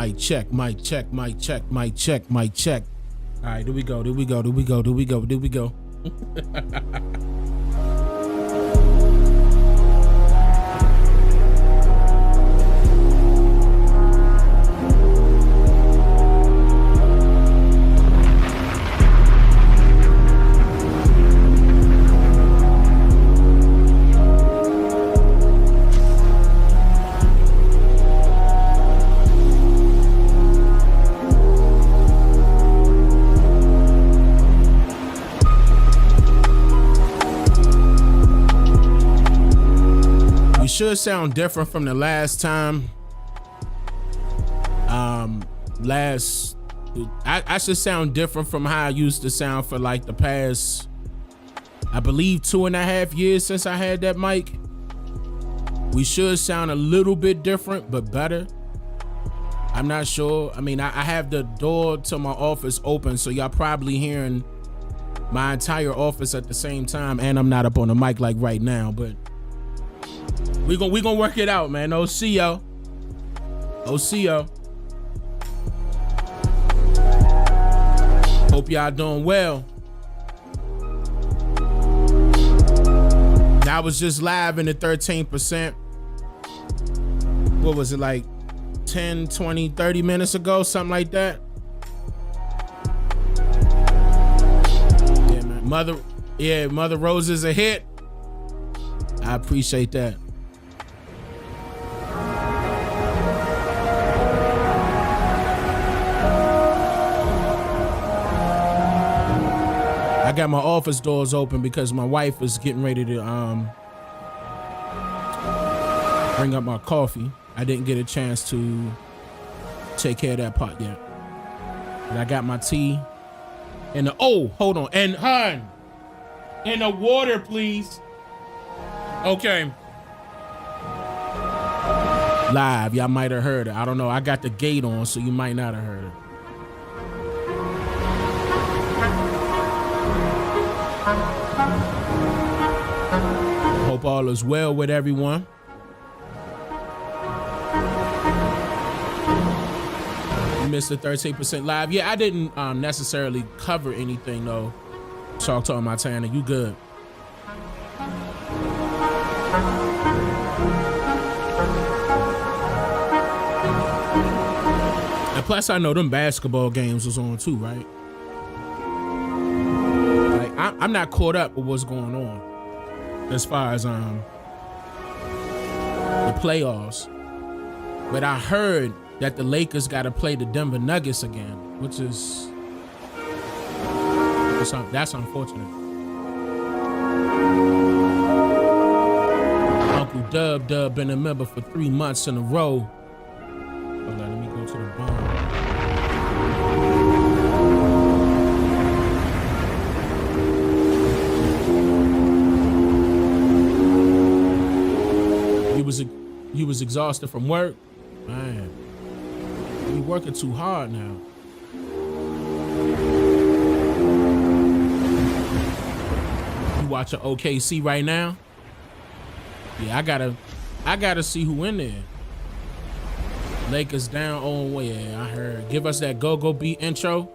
Mic check, mic check, mic check, mic check, mic check. All right, there we go, there we go, there we go, there we go, there we go. Should sound different from the last time. I should sound different from how I used to sound for like the past, I believe 2.5 years since I had that mic. We should sound a little bit different, but better. I'm not sure. I mean, I have the door to my office open, so y'all probably hearing my entire office at the same time, and I'm not up on the mic like right now, but we gonna work it out, man. OCO. Hope y'all doing well. I was just live in the 13%. What was it, like 10, 20, 30 minutes ago? Something like that. Yeah, man. Mother Rose is a hit. I appreciate that. I got my office doors open because my wife is getting ready to bring up my coffee. I didn't get a chance to take care of that part yet. But I got my tea and hold on. And hun, in the water, please. Okay. Live, y'all might have heard it. I don't know. I got the gate on, so you might not have heard it. Hope all is well with everyone. You missed the 13% live. Yeah, I didn't necessarily cover anything though. Talk to my Tana, you good. And plus I know them basketball games was on too, right? Like I'm not caught up with what's going on as far as the playoffs, but I heard that the Lakers got to play the Denver Nuggets again, which is that's unfortunate. Uncle Dub been a member for 3 months in a row. Hold on, let me go to the bar. You was exhausted from work? Man, you working too hard now. You watching OKC right now? Yeah, I gotta see who in there. Lakers down on way. I heard. Give us that go beat intro.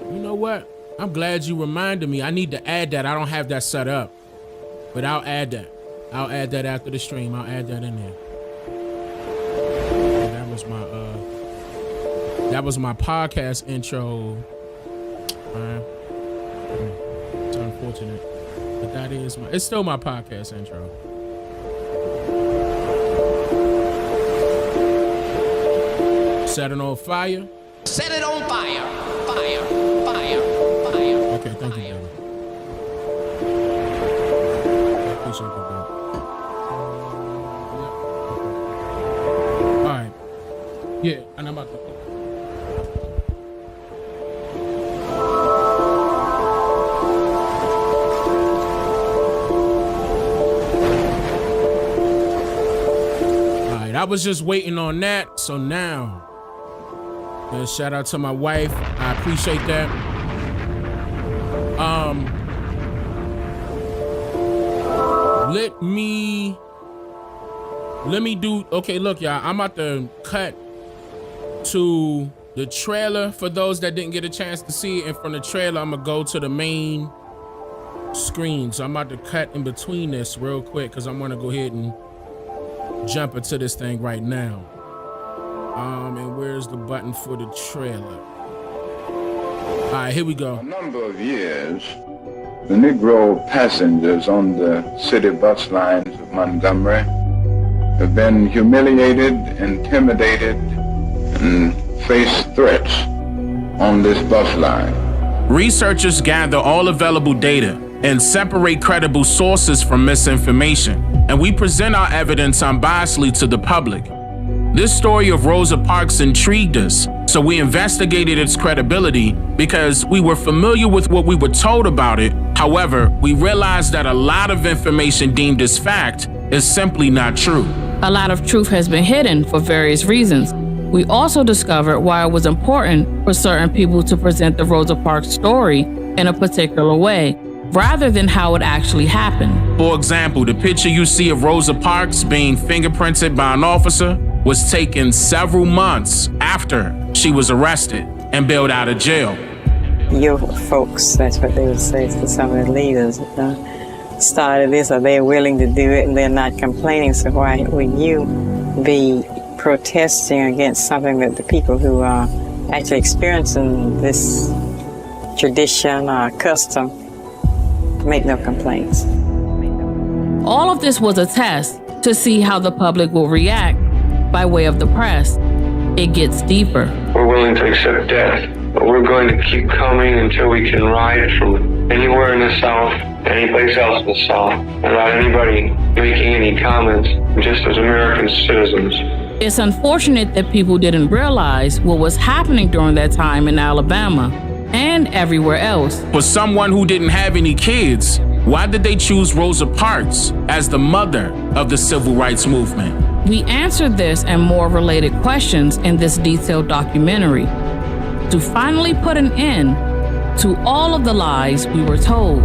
You know what? I'm glad you reminded me. I need to add that. I don't have that set up, but I'll add that. I'll add that after the stream. I'll add that in there. That was my podcast intro. It's unfortunate, but that is it's still my podcast intro. Set it on fire. Set it on fire. Fire. Okay, thank you, baby. I appreciate that, baby. All right. Yeah, and I'm about to. I was just waiting on that, so now, shout out to my wife. I appreciate that. Let me do. Okay, look, y'all. I'm about to cut to the trailer for those that didn't get a chance to see it. And from the trailer, I'm gonna go to the main screen. So I'm about to cut in between this real quick because I want to go ahead and jump into this thing right now. And where's the button for the trailer? All right, here we go. For a number of years, the Negro passengers on the city bus lines of Montgomery have been humiliated, intimidated, and faced threats on this bus line. Researchers gather all available data and separate credible sources from misinformation, and we present our evidence unbiasedly to the public. This story of Rosa Parks intrigued us, so we investigated its credibility because we were familiar with what we were told about it. However, we realized that a lot of information deemed as fact is simply not true. A lot of truth has been hidden for various reasons. We also discovered why it was important for certain people to present the Rosa Parks story in a particular way, rather than how it actually happened. For example, the picture you see of Rosa Parks being fingerprinted by an officer was taken several months after she was arrested and bailed out of jail. Your folks, that's what they would say to some of the leaders, started this, or they're willing to do it and they're not complaining, so why would you be protesting against something that the people who are actually experiencing this tradition or custom make no complaints? All of this was a test to see how the public will react by way of the press. It gets deeper. We're willing to accept death, but we're going to keep coming until we can ride from anywhere in the South, any place else in the South, without anybody making any comments, just as American citizens. It's unfortunate that people didn't realize what was happening during that time in Alabama and everywhere else. For someone who didn't have any kids, why did they choose Rosa Parks as the mother of the civil rights movement? We answered this and more related questions in this detailed documentary to finally put an end to all of the lies we were told.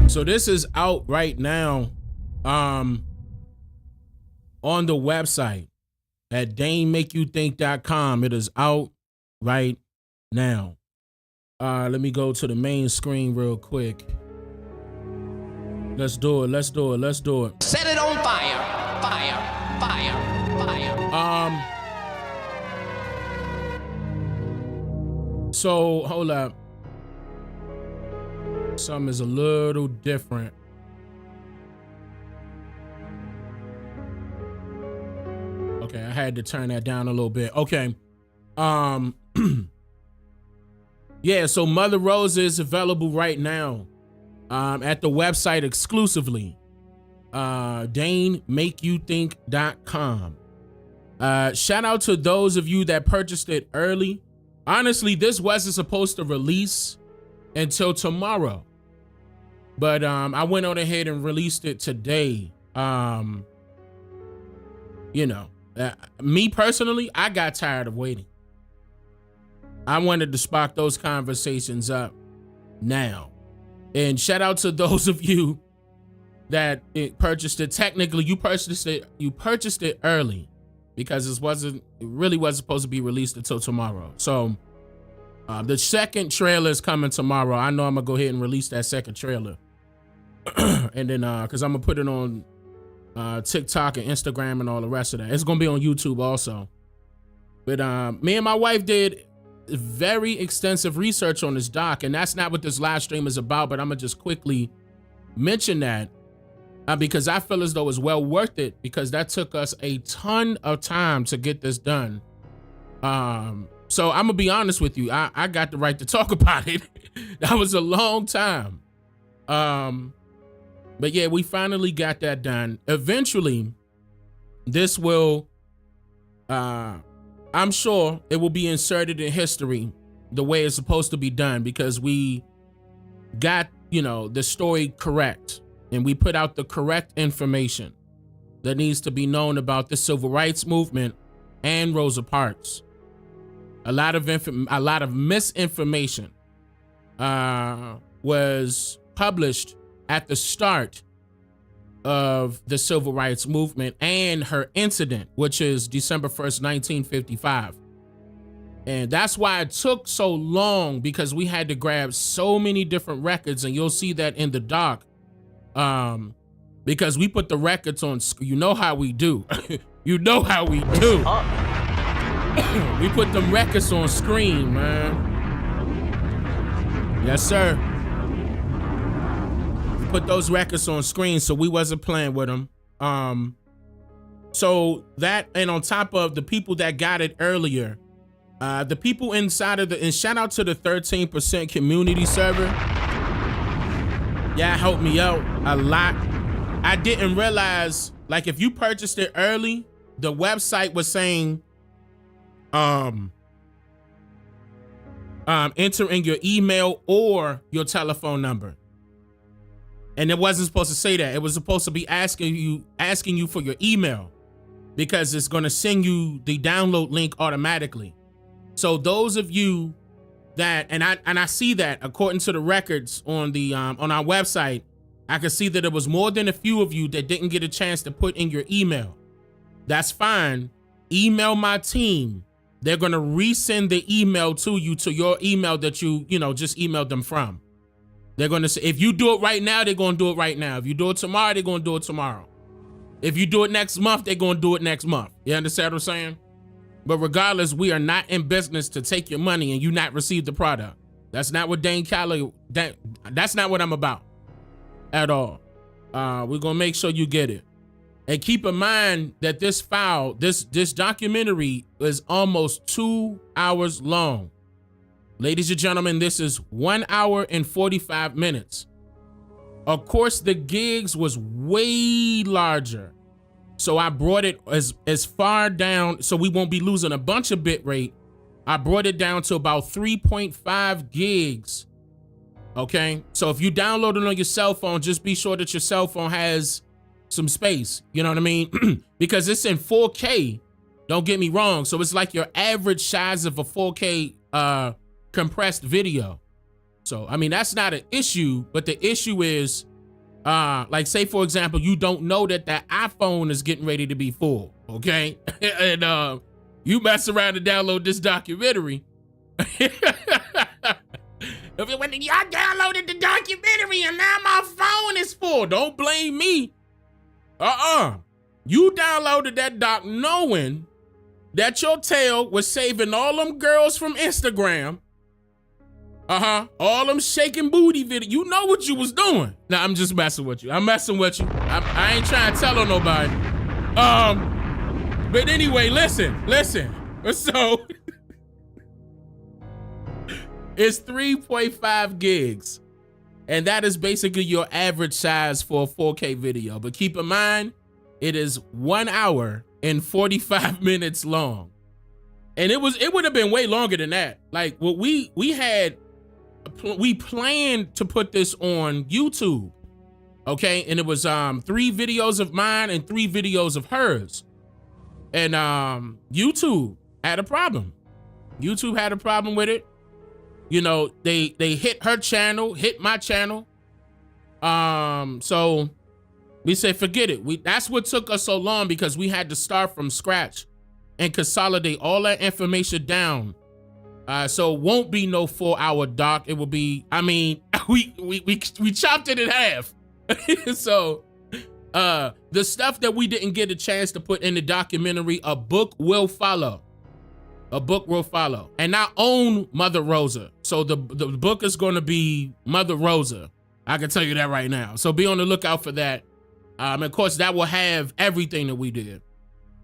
So this is out right now on the website at DaneMakeYouThink.com. It is out right now. Let me go to the main screen real quick. Let's do it. Set it on fire. Fire. So hold up. Something is a little different. Okay, I had to turn that down a little bit. Okay. Yeah, so Mother Rosa is available right now at the website exclusively. DaneMakeYouThink.com. Shout out to those of you that purchased it early. Honestly, this wasn't supposed to release until tomorrow. But I went on ahead and released it today. Me personally, I got tired of waiting. I wanted to spark those conversations up now. And shout out to those of you that purchased it. Technically, you purchased it early because it really wasn't supposed to be released until tomorrow. So the second trailer is coming tomorrow. I know I'm gonna go ahead and release that second trailer. And then because I'm gonna put it on TikTok and Instagram and all the rest of that. It's gonna be on YouTube also. But me and my wife did very extensive research on this doc, and that's not what this live stream is about, but I'm gonna just quickly mention that because I feel as though it's well worth it, because that took us a ton of time to get this done. So I'm gonna be honest with you, I got the right to talk about it. That was a long time. But yeah, we finally got that done. Eventually, this will, I'm sure it will be inserted in history the way it's supposed to be done, because we got, the story correct and we put out the correct information. that needs to be known about the civil rights movement and Rosa Parks. A lot of misinformation was published at the start of the civil rights movement and her incident, which is December 1st, 1955. And that's why it took so long, because we had to grab so many different records, and you'll see that in the doc. Because we put the records on, you know how we do. You know how we do. We put them records on screen, man. Yes, sir. We put those records on screen, so we wasn't playing with them. So that, and on top of the people that got it earlier, the people inside of and shout out to the 13% community server. Yeah, helped me out a lot. I didn't realize, like, if you purchased it early, the website was saying, enter in your email or your telephone number. And it wasn't supposed to say that. It was supposed to be asking you for your email, because it's going to send you the download link automatically. So those of you that, and I see that according to the records on the on our website, I can see that it was more than a few of you that didn't get a chance to put in your email. That's fine. Email my team. They're going to resend the email to you, to your email that you just emailed them from. They're going to say, if you do it right now, they're going to do it right now. If you do it tomorrow, they're going to do it tomorrow. If you do it next month, they're going to do it next month. You understand what I'm saying? But regardless, we are not in business to take your money and you not receive the product. That's not what Dane Calloway, that's not what I'm about at all. We're going to make sure you get it. And keep in mind that this file, this documentary is almost 2 hours long. Ladies and gentlemen, this is 1 hour and 45 minutes. Of course, the gigs was way larger. So I brought it as far down, so we won't be losing a bunch of bit rate. I brought it down to about 3.5 gigs. Okay, so if you download it on your cell phone, just be sure that your cell phone has some space. You know what I mean? Because it's in 4K. Don't get me wrong. So it's like your average size of a 4K compressed video. So, I mean, that's not an issue, but the issue is, like, say, for example, you don't know that iPhone is getting ready to be full, okay? And you mess around and download this documentary. When y'all downloaded the documentary and now my phone is full, don't blame me. You downloaded that doc knowing that your tail was saving all them girls from Instagram. All them shaking booty video. You know what you was doing. Nah, I'm just messing with you. I'm messing with you. I ain't trying to tell on nobody. But anyway, listen. So it's 3.5 gigs. And that is basically your average size for a 4K video. But keep in mind, it is 1 hour and 45 minutes long. And it would have been way longer than that. Like, what we planned to put this on YouTube, okay? And it was 3 videos of mine and 3 videos of hers. And YouTube had a problem. YouTube had a problem with it. You know, they hit her channel, hit my channel. So we said, forget it. That's what took us so long, because we had to start from scratch and consolidate all that information down. So it won't be no 4-hour doc. It will be, I mean, we chopped it in half. So the stuff that we didn't get a chance to put in the documentary, a book will follow. A book will follow. And I own Mother Rosa. So the book is going to be Mother Rosa. I can tell you that right now. So be on the lookout for that. And of course, that will have everything that we did.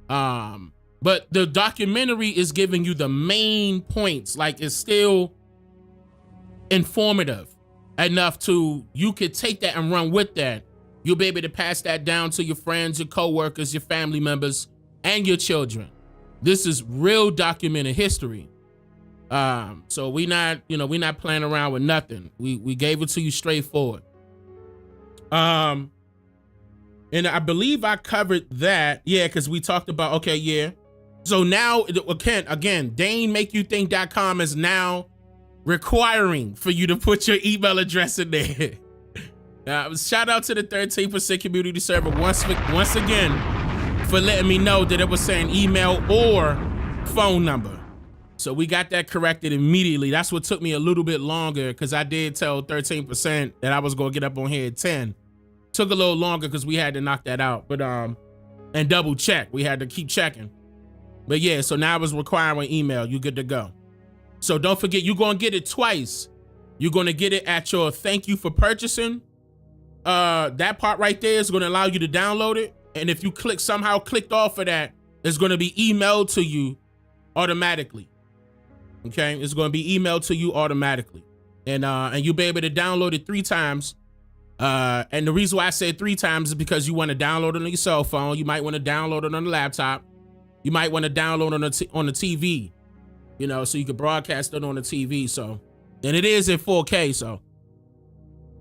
But the documentary is giving you the main points. Like, it's still informative enough to, you could take that and run with that. You'll be able to pass that down to your friends, your coworkers, your family members, and your children. This is real documented history. So we're not playing around with nothing. We gave it to you straightforward. And I believe I covered that. Yeah, because we talked about, okay, yeah. So now, again, DaneMakeYouThink.com is now requiring for you to put your email address in there. Shout out to the 13% community server once again for letting me know that it was saying email or phone number. So we got that corrected immediately. That's what took me a little bit longer because I did tell 13% that I was going to get up on here at 10. Took a little longer because we had to knock that out, but and double check. We had to keep checking. But yeah, so now it's requiring email. You good to go. So don't forget, you're going to get it twice. You're going to get it at your thank you for purchasing. That part right there is going to allow you to download it. And if you somehow clicked off of that, it's going to be emailed to you automatically. Okay, it's going to be emailed to you automatically. And you'll be able to download it 3 times. And the reason why I say 3 times is because you want to download it on your cell phone. You might want to download it on the laptop. You might want to download it on the TV, you know, so you can broadcast it on the TV. So, and it is in 4K. So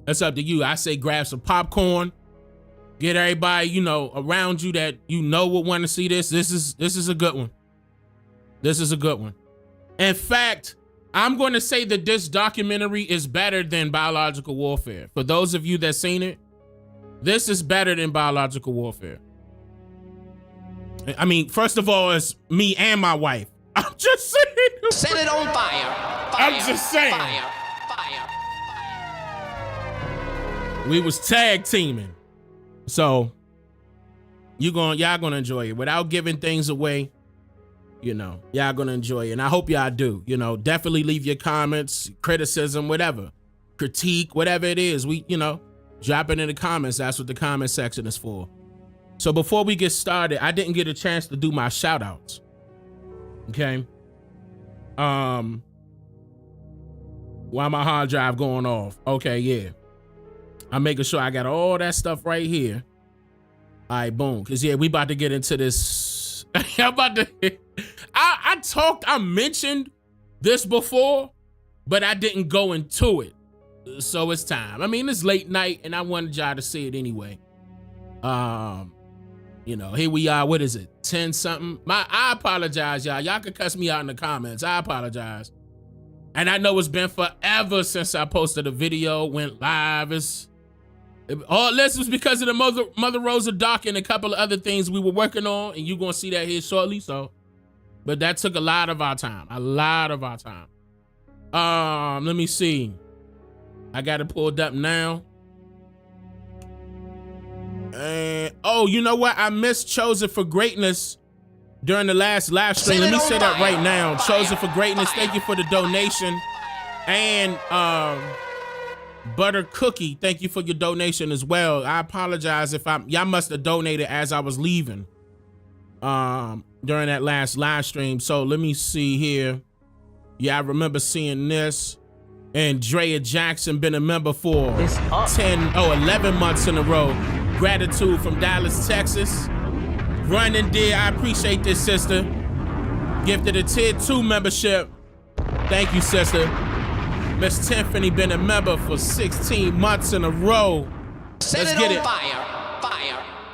that's up to you. I say grab some popcorn, get everybody, you know, around you that you know would want to see this. This is a good one. This is a good one. In fact, I'm going to say that this documentary is better than Biological Warfare. For those of you that seen it, this is better than Biological Warfare. I mean, first of all, it's me and my wife. I'm just saying. Set it on fire. I'm just saying. Fire. We was tag teaming. So y'all gonna enjoy it without giving things away. You know, y'all gonna enjoy it. And I hope y'all do. You know, definitely leave your comments, criticism, whatever, critique, whatever it is. Drop it in the comments. That's what the comment section is for. So before we get started, I didn't get a chance to do my shout outs. Okay. Why my hard drive going off? Okay, yeah. I'm making sure I got all that stuff right here. All right, boom. Cause yeah, we about to get into this. I mentioned this before, but I didn't go into it. So it's time. I mean, it's late night and I wanted y'all to see it anyway. You know, here we are. What is it? 10 something. I apologize, y'all. Y'all can cuss me out in the comments. I apologize. And I know it's been forever since I posted a video, went live. All this was because of the Mother Rosa doc and a couple of other things we were working on, and you're gonna see that here shortly. So, but that took a lot of our time. Let me see. I got it pulled up now. And oh, you know what? I missed Chosen for Greatness during the last live stream. Let me say that right now. Chosen for Greatness, thank you for the donation. And Butter Cookie, thank you for your donation as well. I apologize if y'all must have donated as I was leaving during that last live stream. So let me see here. Yeah, I remember seeing this. And Drea Jackson been a member for 11 months in a row. Gratitude from Dallas, Texas. Running dear, I appreciate this, sister. Gifted a tier 2 membership. Thank you, sister. Miss Tiffany been a member for 16 months in a row. Let's get it. Fire.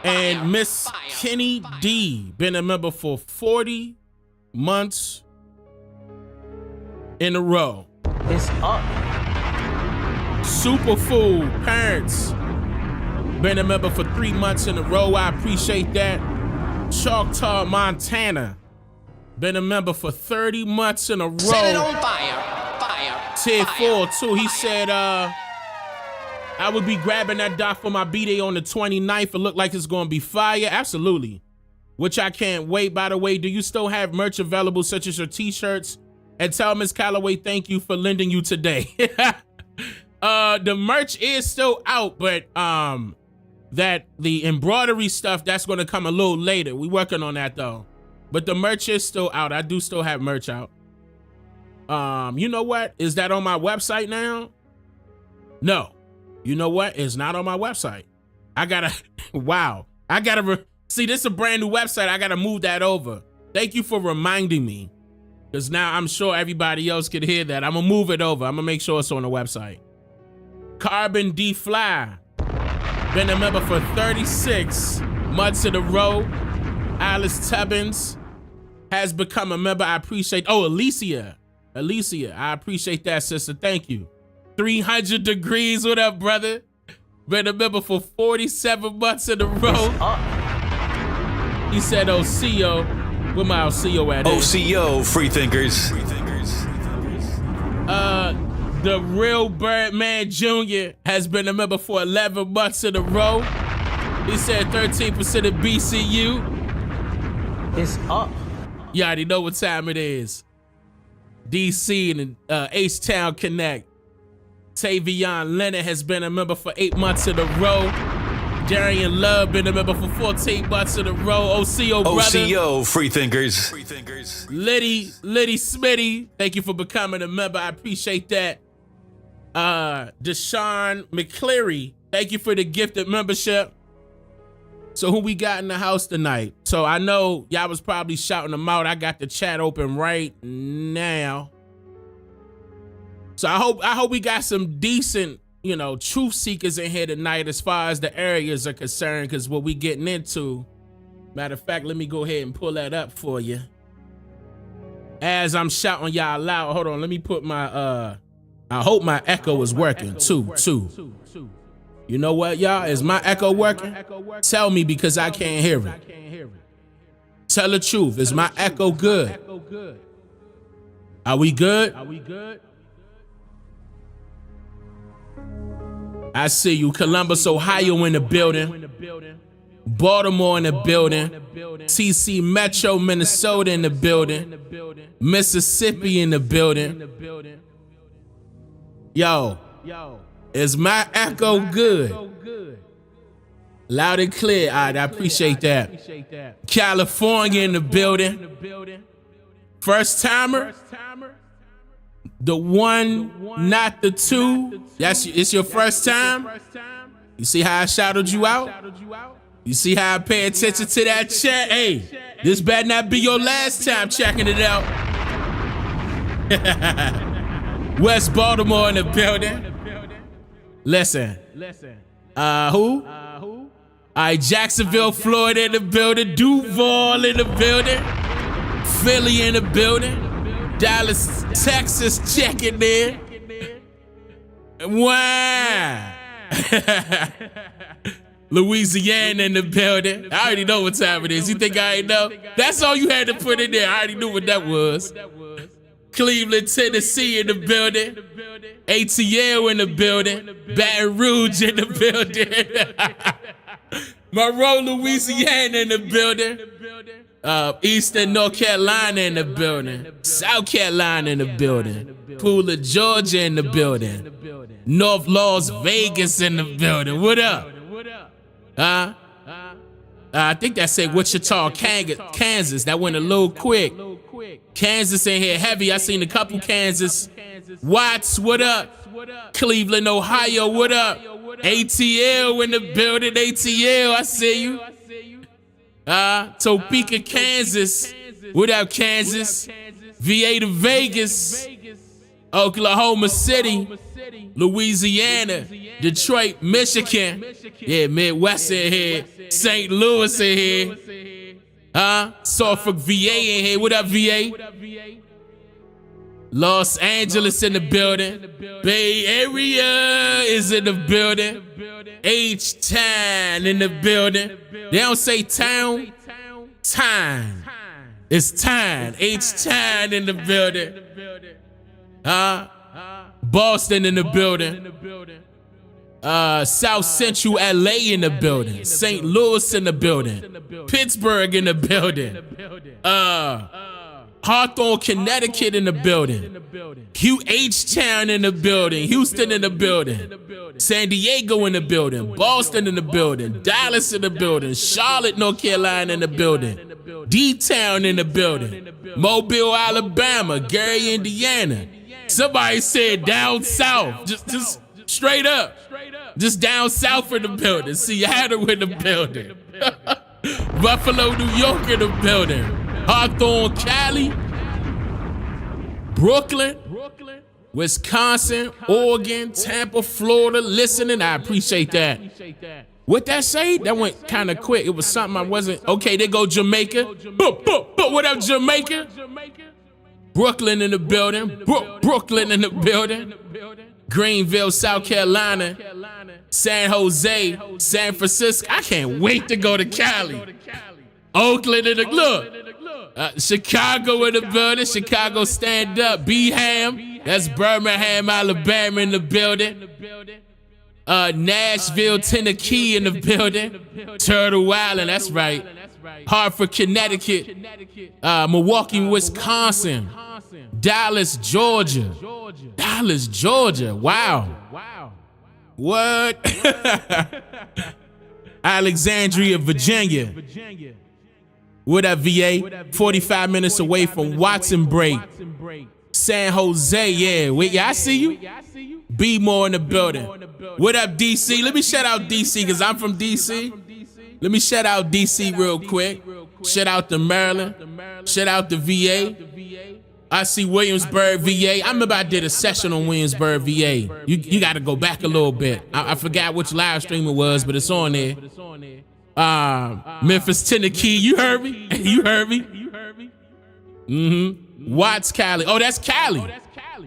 And Miss Kenny D been a member for 40 months in a row. It's up. Superfood Parents been a member for 3 months in a row. I appreciate that. Choctaw, Montana been a member for 30 months in a row. Set it on fire. Tier 4 too. He said I would be grabbing that doc for my B-Day on the 29th. It looked like it's gonna be fire. Absolutely. Which I can't wait. By the way, do you still have merch available such as your t-shirts? And tell Miss Calloway thank you for lending you today. The merch is still out, but that the embroidery stuff, that's gonna come a little later. We working on that though. But the merch is still out. I do still have merch out. You know what? Is that on my website now? No. You know what? It's not on my website. I gotta, wow. I gotta, see, this is a brand new website. I gotta move that over. Thank you for reminding me. Because now I'm sure everybody else could hear that. I'm gonna move it over. I'm gonna make sure it's on the website. Carbon D Fly been a member for 36 months in a row. Alice Tubbins has become a member. I appreciate. Oh, Alicia, I appreciate that, sister. Thank you. 300 degrees. What up, brother? Been a member for 47 months in a row. He said, OCO. Where my OCO at? OCO, Freethinkers. The Real Birdman Jr. has been a member for 11 months in a row. He said 13% of BCU. It's up. You already know what time it is. DC and H-Town Connect. Tavion Leonard has been a member for 8 months in a row. Darian Love been a member for 14 months in a row. OCO brother. OCO, Freethinkers. Liddy Smitty, thank you for becoming a member. I appreciate that. Deshaun McCleary, thank you for the gifted membership. So who we got in the house tonight? So I know y'all was probably shouting them out. I got the chat open right now. So I hope we got some decent, truth seekers in here tonight as far as the areas are concerned, because what we getting into, matter of fact, let me go ahead and pull that up for you. As I'm shouting y'all loud, hold on, let me put my, I hope my echo is working, too. You know what, y'all? Is my echo working? Tell me, because I can't hear it. Tell the truth. Is my echo good? Are we good? I see you. Columbus, Ohio in the building. Baltimore in the building. TC Metro, Minnesota in the building. Mississippi in the building. Yo. Is my echo good? Loud and clear. All right, I appreciate that. California in the building. First timer. The one, not the two. It's your first time. You see how I shouted you out? You see how I pay attention to that chat? Hey, this better not be your last time checking it out. West Baltimore in the building. Listen. Who? All right, Jacksonville, Florida in the building. Duval in the building. Philly in the building. Dallas, Texas, checking in. Wow. Louisiana in the building. I already know what time it is. You think I ain't know? That's all you had to put in there. I already knew what that was. Cleveland, Tennessee in the building. ATL in the building. Baton Rouge in the building. Monroe, Louisiana in the building. Eastern North Carolina in the building. South Carolina in the building. Pooler, Georgia in the building. North Las Vegas in the building. What up? I think that said Wichita, Kansas. That went a little quick. Kansas in here heavy. I seen a couple Kansas. Watts, what up? Cleveland, Ohio, what up? ATL in the building. ATL, I see you. Topeka, Kansas. What up, Kansas? VA to Vegas. Oklahoma City. Louisiana. Detroit, Michigan. Yeah, Midwest in here. St. Louis in here. Suffolk, VA in here. What up, VA? Los Angeles in the building. Bay Area is in the building. H-Town in the building. They don't say town. Time. It's time. H-Town in the building. Boston in the building. South Central LA in the building. St. Louis in the building. Pittsburgh in the building. Hawthorne, Connecticut in the building. H-Town in the building. Houston in the building. San Diego in the building. Boston in the building. Dallas in the building. Charlotte, North Carolina in the building. D-Town in the building. Mobile, Alabama. Gary, Indiana. Somebody said down south. Just straight up. Just down south in the building. Seattle in the building. Buffalo, New York in the building. Hawthorne, Cali. Brooklyn. Wisconsin, Oregon, Tampa, Florida. Listening, I appreciate that. What that say? That went kind of quick. It was something I wasn't. Okay, there go Jamaica. But what up, Jamaica? Brooklyn in the building. Brooklyn in the building. Greenville, South Carolina. San Jose, San Francisco. I can't wait to go to Cali. Oakland in the look. Chicago in the building. Chicago stand up. B-Ham. That's Birmingham, Alabama in the building. Nashville, Tennessee in the building. Turtle Island, that's right. Hartford, Connecticut. Milwaukee, Wisconsin. Dallas, Georgia. Dallas, Georgia. Wow. What? Alexandria, Virginia. What up, VA? 45 minutes away from Watson Break. San Jose, yeah. I see you. Be more in the building. What up, DC? Let me shout out DC because I'm from DC. Let me shout out DC real quick. Shout out to Maryland. Shout out to VA. I see Williamsburg, VA. I remember I did a session on Williamsburg, VA. You got to go back a little bit. I forgot which live stream it was, but it's on there. Memphis, Tennessee. You heard me? You heard me? Mm-hmm. Watts, Cali. Oh, that's Cali.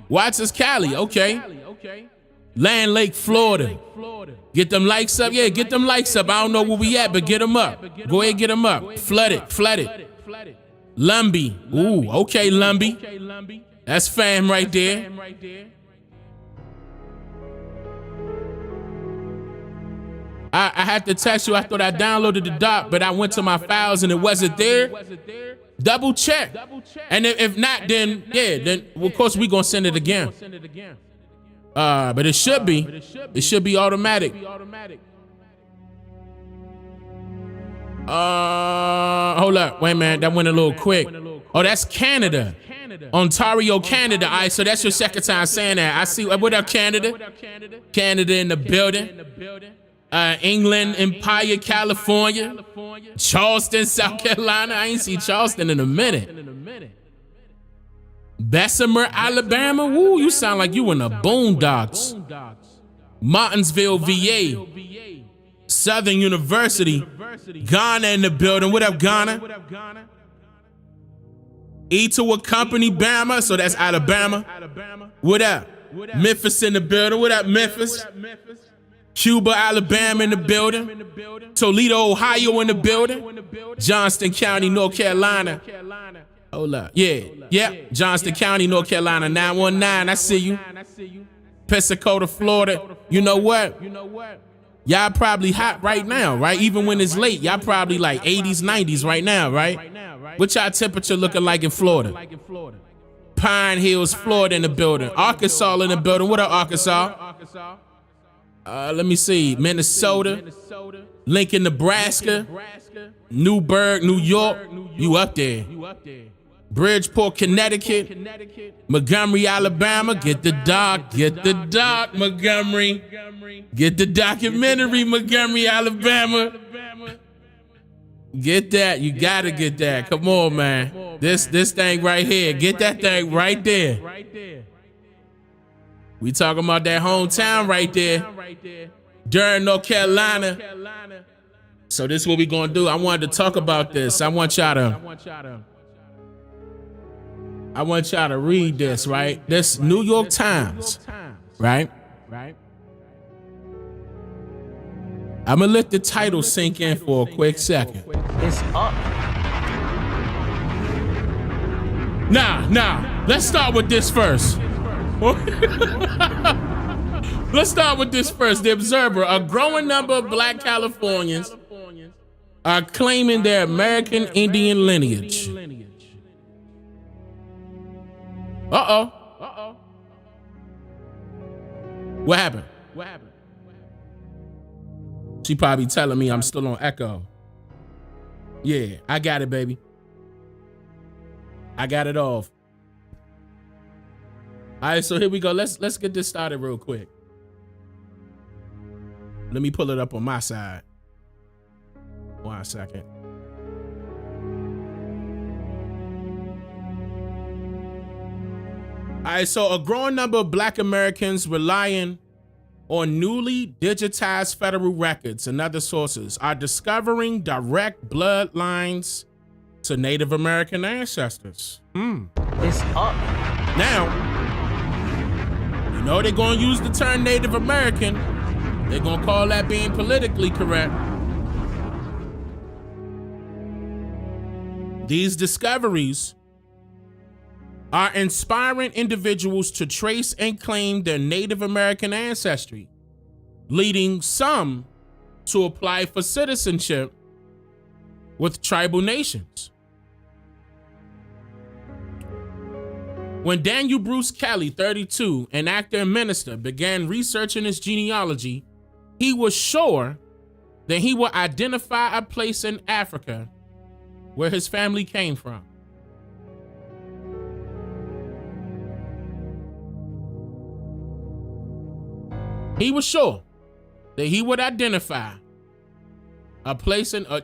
Watts is Cali. Okay. Land Lake, Florida. Get them likes up. Yeah, get them likes up. I don't know where we at, but get them up. Go ahead, get them up. Flood it. Lumbee. Ooh, okay, Lumbee. That's fam right there. I had to text you. I thought I downloaded the doc, but I went to my files and it wasn't there. Double check. And if not, then of course we gonna send it again. But it should be. It should be automatic. Hold up. Wait a minute. That went a little quick. Oh, that's Canada. Ontario, Canada. All right, so that's your second time saying that. I see. What up, Canada? Canada in the building. England, Empire, California. Charleston, South Carolina. I ain't seen Charleston in a minute. Bessemer, Alabama. Woo, you sound like you in the boondocks. Martinsville, VA. Southern University. Ghana in the building. What up, Ghana? Eatowa Company, Bama. So that's Alabama. What up? Memphis in the building. What up, Memphis? Cuba, Alabama in the building. Toledo, Ohio in the building. Johnston County, North Carolina. Hold up. Yeah. Johnston County, North Carolina, 919. I see you. Pensacola, Florida. You know what? Y'all probably hot right now, right? Even when it's late, y'all probably like 80s, 90s right now, right? What y'all temperature looking like in Florida? Pine Hills, Florida in the building. Arkansas in the building. What up, Arkansas? Let me see. Minnesota. Lincoln, Nebraska. Newburgh, New York. You up there. Bridgeport, Connecticut. Montgomery, Alabama. Get the doc, Montgomery. Get the documentary, Montgomery, Alabama. Get that. You gotta get that. Come on, man. This thing right here. Get that thing right there. We talking about that hometown right there. Durham, North Carolina. So this is what we gonna do. I wanted to talk about this. I want y'all to read this, right? This New York Times, right? I'm gonna let the title sink in for a quick second. It's up. Nah. Let's start with this first. The Observer. A growing number of Black Californians are claiming their American Indian lineage. Uh-oh. What happened? She probably telling me I'm still on echo. Yeah, I got it, baby. I got it off. All right, so here we go. Let's get this started real quick. Let me pull it up on my side. 1 second. All right, so a growing number of Black Americans relying on newly digitized federal records and other sources are discovering direct bloodlines to Native American ancestors. It's up. Now, you know they're going to use the term Native American. They're going to call that being politically correct. These discoveries are inspiring individuals to trace and claim their Native American ancestry, leading some to apply for citizenship with tribal nations. When Daniel Bruce Kelly, 32, an actor and minister, began researching his genealogy, he was sure that he would identify a place in Africa where his family came from. He was sure that he would identify a place in a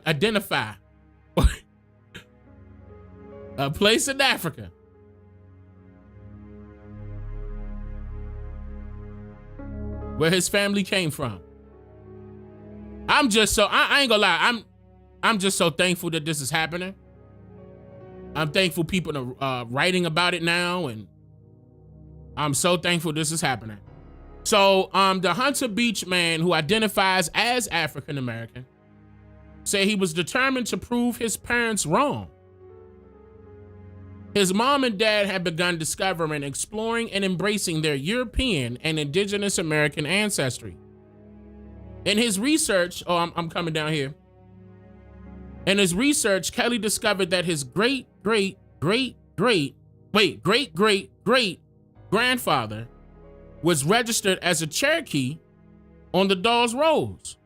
place in Africa where his family came from. I'm just so I ain't gonna lie. I'm just so thankful that this is happening. I'm thankful people are writing about it now, and I'm so thankful this is happening. So the Hunter Beach man, who identifies as African American, said he was determined to prove his parents wrong. His mom and dad had begun discovering, exploring, and embracing their European and indigenous American ancestry. In his research, I'm coming down here. In his research, Kelly discovered that his great grandfather was registered as a Cherokee on the Dawes Rolls.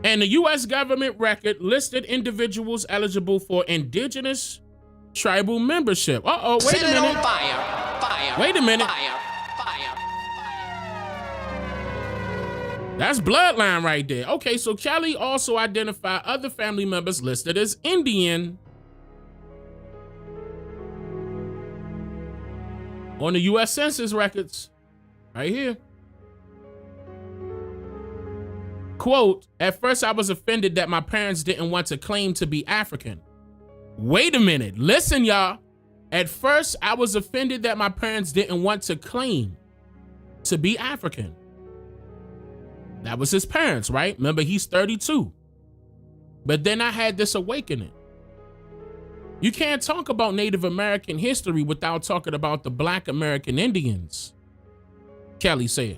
And the U.S. government record listed individuals eligible for indigenous tribal membership. Wait a minute. On fire. Wait a minute. Fire. That's bloodline right there. Okay, so Kelly also identified other family members listed as Indian on the U.S. Census records, right here. Quote, at first I was offended that my parents didn't want to claim to be African. Wait a minute, listen y'all. At first I was offended that my parents didn't want to claim to be African. That was his parents, right? Remember, he's 32. But then I had this awakening. You can't talk about Native American history without talking about the Black American Indians, Kelly said.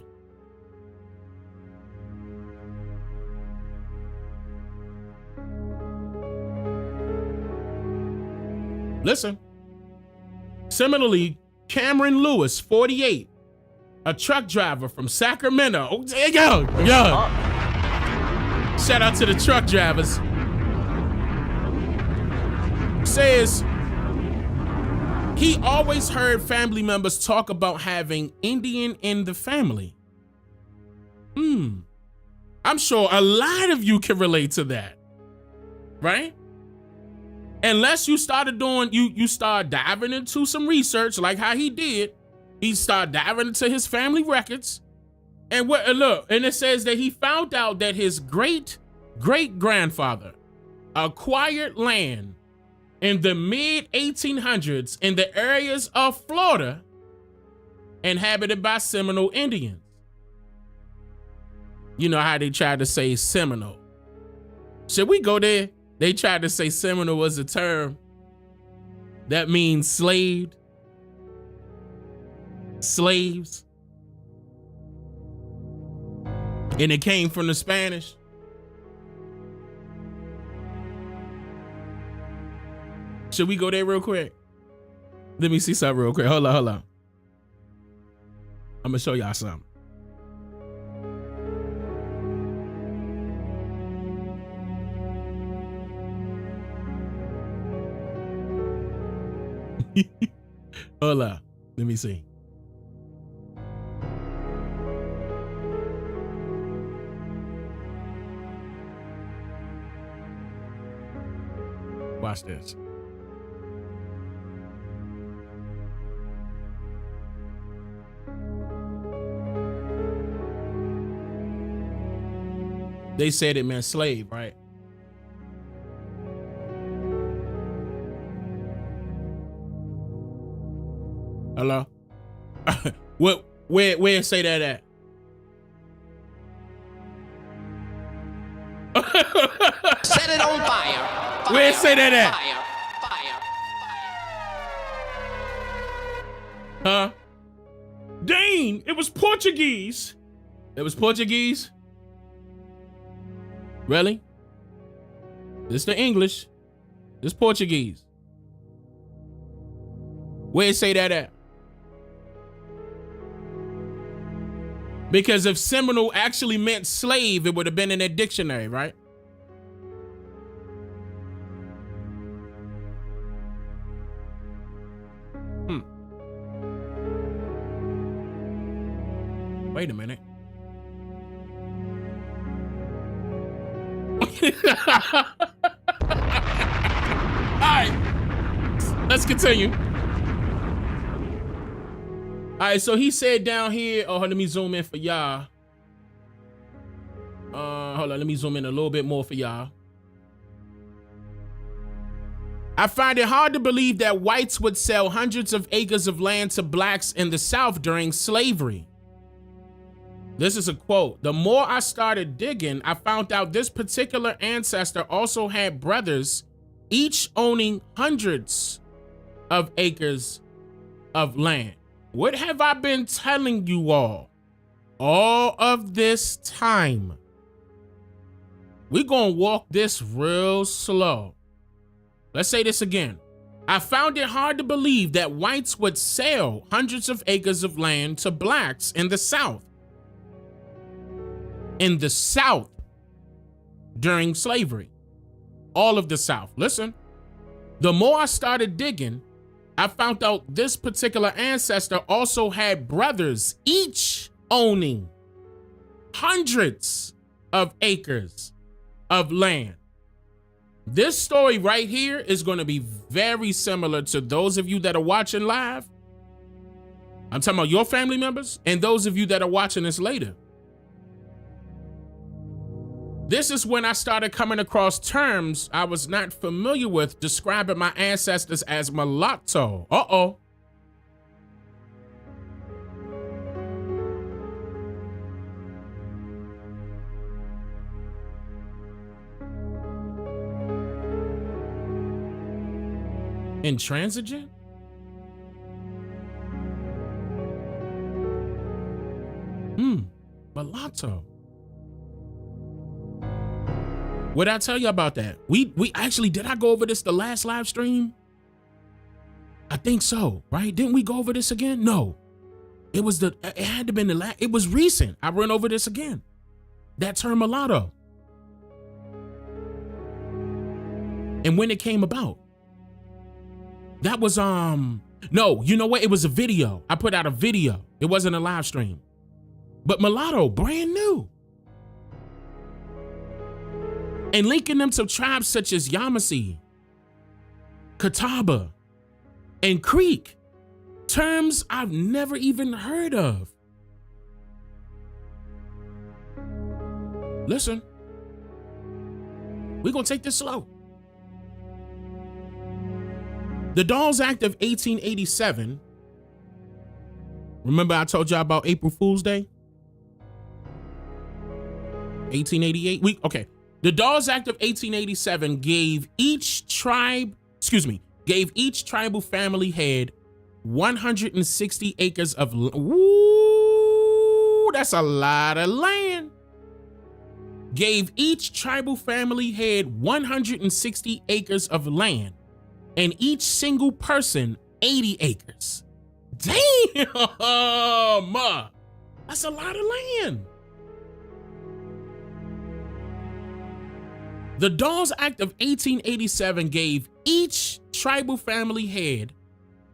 Listen. Similarly, Cameron Lewis, 48, a truck driver from Sacramento. Yo. Shout out to the truck drivers. Says he always heard family members talk about having Indian in the family. I'm sure a lot of you can relate to that, right? Unless you started doing, you start diving into some research like how he did. He started diving into his family records. And it says that he found out that his great-great-grandfather acquired land in the mid-1800s in the areas of Florida inhabited by Seminole Indians. You know how they tried to say Seminole. Should we go there? They tried to say Seminole was a term that means slaves. And it came from the Spanish. Should we go there real quick? Let me see something real quick. Hold on. I'm gonna show y'all something. Hold on. Let me see. Watch this. they said it meant slave, right? Hello? Where say that at? Set it on fire. Where say that at? Fire. Huh? Dane, it was Portuguese. It was Portuguese? Really? This the English. This Portuguese. Where it say that at? Because if Seminole actually meant slave, it would have been in their dictionary, right? Wait a minute. All right, let's continue. All right, so he said down here, oh, let me zoom in for y'all. Hold on, let me zoom in a little bit more for y'all. I find it hard to believe that whites would sell hundreds of acres of land to blacks in the South during slavery. This is a quote. The more I started digging, I found out this particular ancestor also had brothers, each owning hundreds of acres of land. What have I been telling you all of this time? We're going to walk this real slow. Let's say this again. I found it hard to believe that whites would sell hundreds of acres of land to blacks in the South. In the South during slavery. All of the South. Listen, the more I started digging, I found out this particular ancestor also had brothers, each owning hundreds of acres of land. This story right here is going to be very similar to those of you that are watching live. I'm talking about your family members and those of you that are watching this later. This is when I started coming across terms I was not familiar with, describing my ancestors as mulatto. Uh-oh. Intransigent? Mulatto. What did I tell you about that? We actually, did I go over this the last live stream? I think so, right? Didn't we go over this again? No. It had to been the last, it was recent. I ran over this again. That term mulatto. And when it came about. That was, no, you know what? It was a video. I put out a video. It wasn't a live stream. But mulatto, brand new. And linking them to tribes such as Yamasee, Catawba, and Creek, terms I've never even heard of. Listen, we're gonna take this slow. The Dawes Act of 1887, remember I told y'all about April Fool's Day? 1888, okay. The Dawes Act of 1887 gave each tribal family head 160 acres of land. Woo, that's a lot of land. Gave each tribal family head 160 acres of land, and each single person 80 acres. Damn, that's a lot of land. The Dawes Act of 1887 gave each tribal family head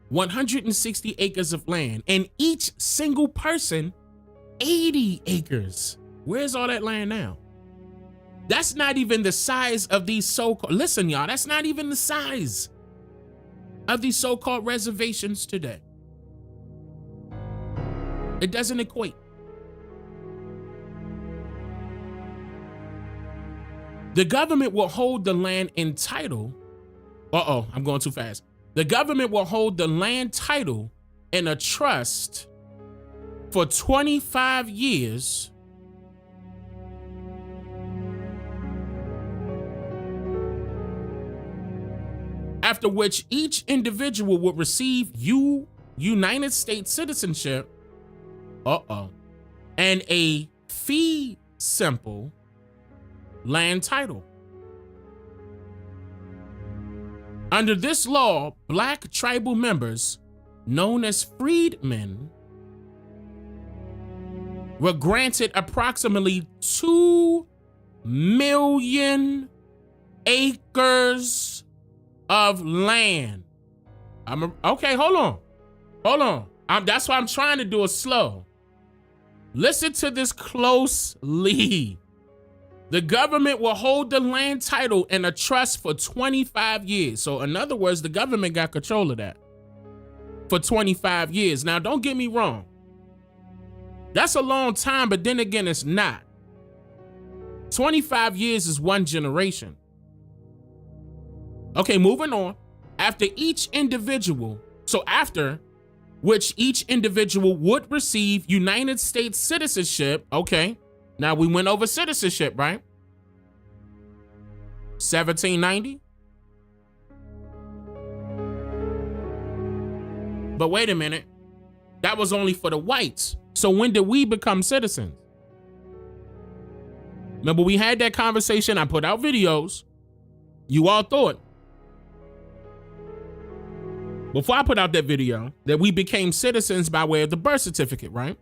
160 acres of land and each single person 80 acres. Where's all that land now? That's not even the size of these so-called, listen y'all, that's not even the size of these so-called reservations today. It doesn't equate. The government will hold the land in title. I'm going too fast. The government will hold the land title in a trust for 25 years after which each individual would receive United States citizenship and a fee simple land title. Under this law, black tribal members, known as freedmen, were granted approximately 2 million acres of land. Okay, hold on. That's why I'm trying to do it slow. Listen to this closely. The government will hold the land title in a trust for 25 years. So in other words, the government got control of that for 25 years. Now, don't get me wrong. That's a long time, but then again, it's not. 25 years is one generation. Okay, moving on. After which each individual would receive United States citizenship. Okay, now we went over citizenship, right? 1790. But wait a minute. That was only for the whites. So when did we become citizens? Remember, we had that conversation. I put out videos. You all thought, before I put out that video, that we became citizens by way of the birth certificate, right?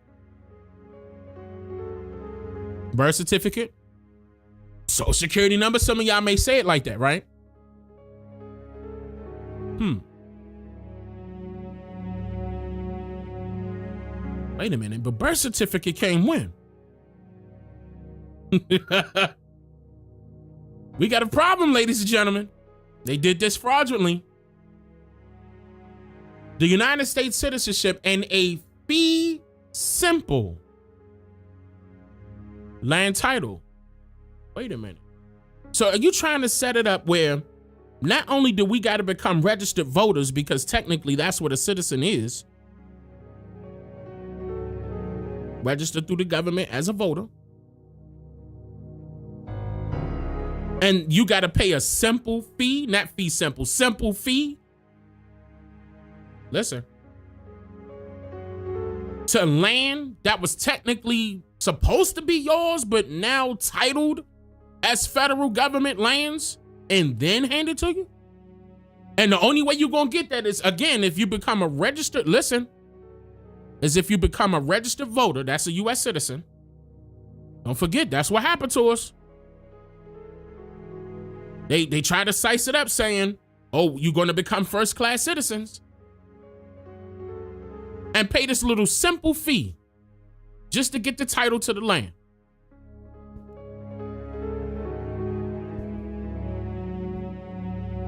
Birth certificate, social security number. Some of y'all may say it like that, right? Wait a minute, but birth certificate came when? We got a problem, ladies and gentlemen. They did this fraudulently. The United States citizenship and a fee simple land title. Wait a minute. So are you trying to set it up where not only do we got to become registered voters, because technically that's what a citizen is, registered through the government as a voter, and you got to pay a simple fee, not fee simple, simple fee. Listen, to land that was technically supposed to be yours, but now titled as federal government lands and then handed to you. And the only way you're going to get that is, again, if you become a registered, if you become a registered voter, that's a U.S. citizen. Don't forget, that's what happened to us. They try to size it up saying, oh, you're going to become first-class citizens and pay this little simple fee just to get the title to the land.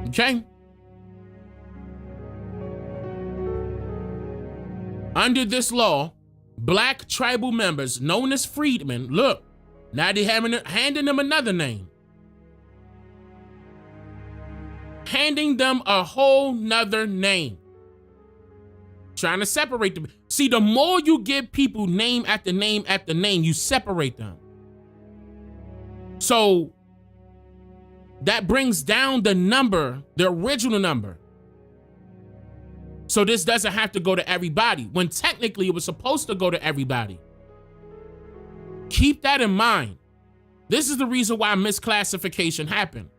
Okay? Under this law, black tribal members known as freedmen, look, now they handing them another name. Handing them a whole nother name. Trying to separate them. See, the more you give people name after name after name, you separate them. So that brings down the number, the original number. So this doesn't have to go to everybody, when technically it was supposed to go to everybody. Keep that in mind. This is the reason why misclassification happened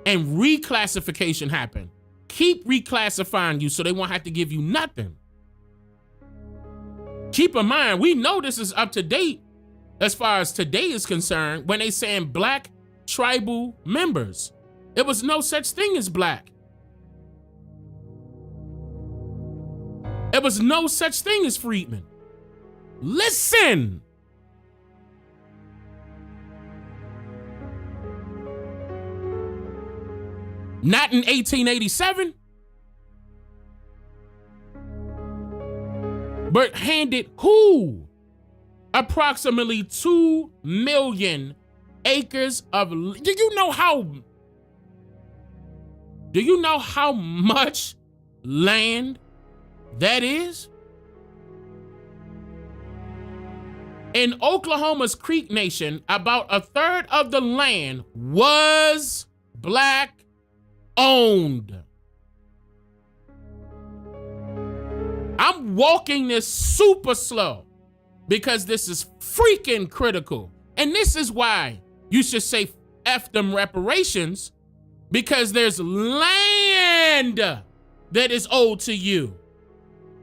and reclassification happened. Keep reclassifying you so they won't have to give you nothing. Keep in mind, we know this is up to date as far as today is concerned when they saying black tribal members. There was no such thing as black. There was no such thing as freedmen. Listen. Not in 1887. But handed who? Approximately 2 million acres of, do you know how much land that is? In Oklahoma's Creek Nation, about a third of the land was Black owned. I'm walking this super slow because this is freaking critical. And this is why you should say F them reparations, because there's land that is owed to you.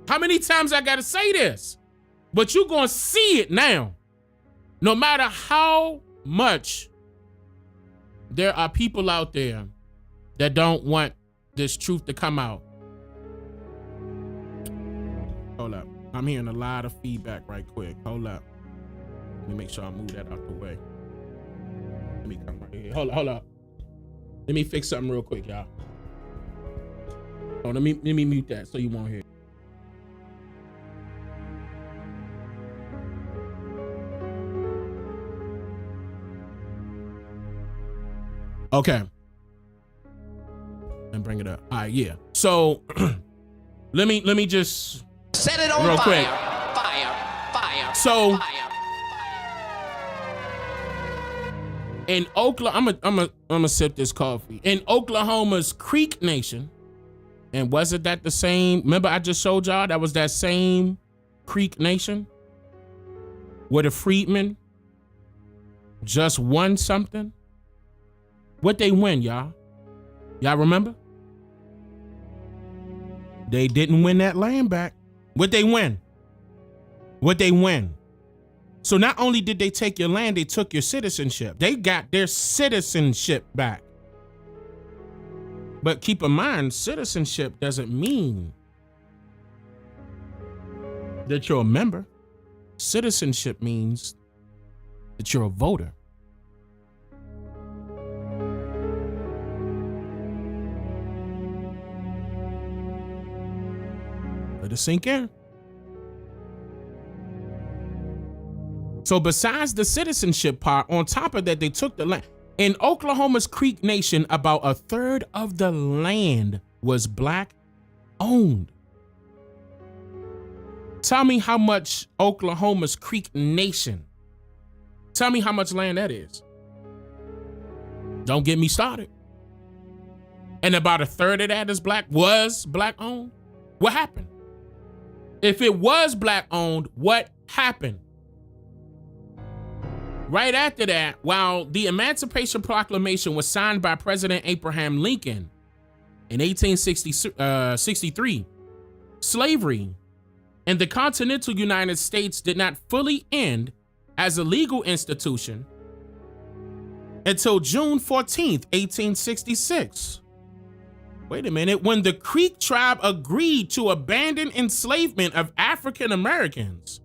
How many times I gotta say this? But you're gonna see it now. No matter how much there are people out there that don't want this truth to come out. Hold up. I'm hearing a lot of feedback right quick. Hold up. Let me make sure I move that out the way. Let me come right here. Hold up. Let me fix something real quick, y'all. Oh, let me mute that so you won't hear. Okay. And bring it up. All right, yeah. So let me just set it on real fire. Quick. Fire. So Fire. in Oklahoma, I'm gonna sip this coffee. In Oklahoma's Creek Nation, and wasn't that the same? Remember I just showed y'all that was that same Creek Nation where the freedmen just won something? What they win, y'all? Y'all remember? They didn't win that land back. What they win? What they win? So not only did they take your land, they took your citizenship. They got their citizenship back. But keep in mind, citizenship doesn't mean that you're a member. Citizenship means that you're a voter. Let it sink in. So besides the citizenship part, on top of that, they took the land. In Oklahoma's Creek Nation, about a third of the land was Black owned. Tell me how much Oklahoma's Creek Nation, tell me how much land that is. Don't get me started. And about a third of that was Black owned. What happened? If it was Black owned, what happened? Right after that, while the Emancipation Proclamation was signed by President Abraham Lincoln in 1863, slavery in the continental United States did not fully end as a legal institution until June 14th, 1866. Wait a minute, when the Creek tribe agreed to abandon enslavement of African Americans.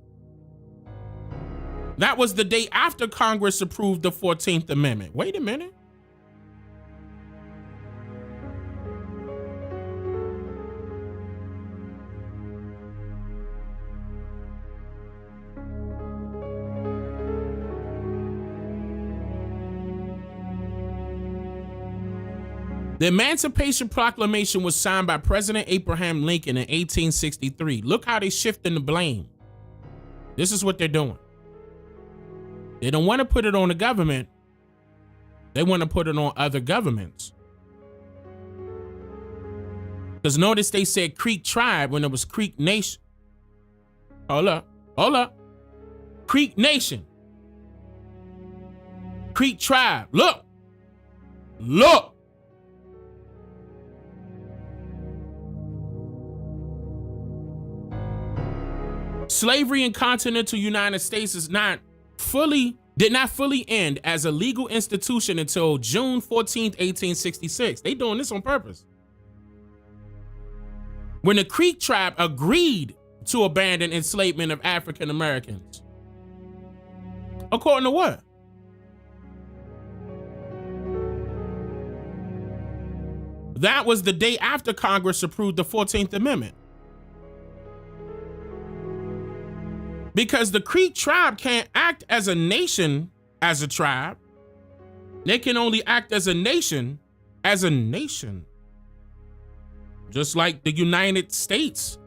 That was the day after Congress approved the 14th Amendment. Wait a minute. The Emancipation Proclamation was signed by President Abraham Lincoln in 1863. Look how they shifting the blame. This is what they're doing. They don't want to put it on the government. They want to put it on other governments. Because notice they said Creek Tribe when it was Creek Nation. Hold up. Creek Nation. Creek Tribe. Look. Slavery in continental United States did not fully end as a legal institution until June 14th, 1866. They doing this on purpose. When the Creek tribe agreed to abandon enslavement of African Americans. According to what? That was the day after Congress approved the 14th Amendment. Because the Creek tribe can't act as a nation, as a tribe, They can only act as a nation, just like the United States,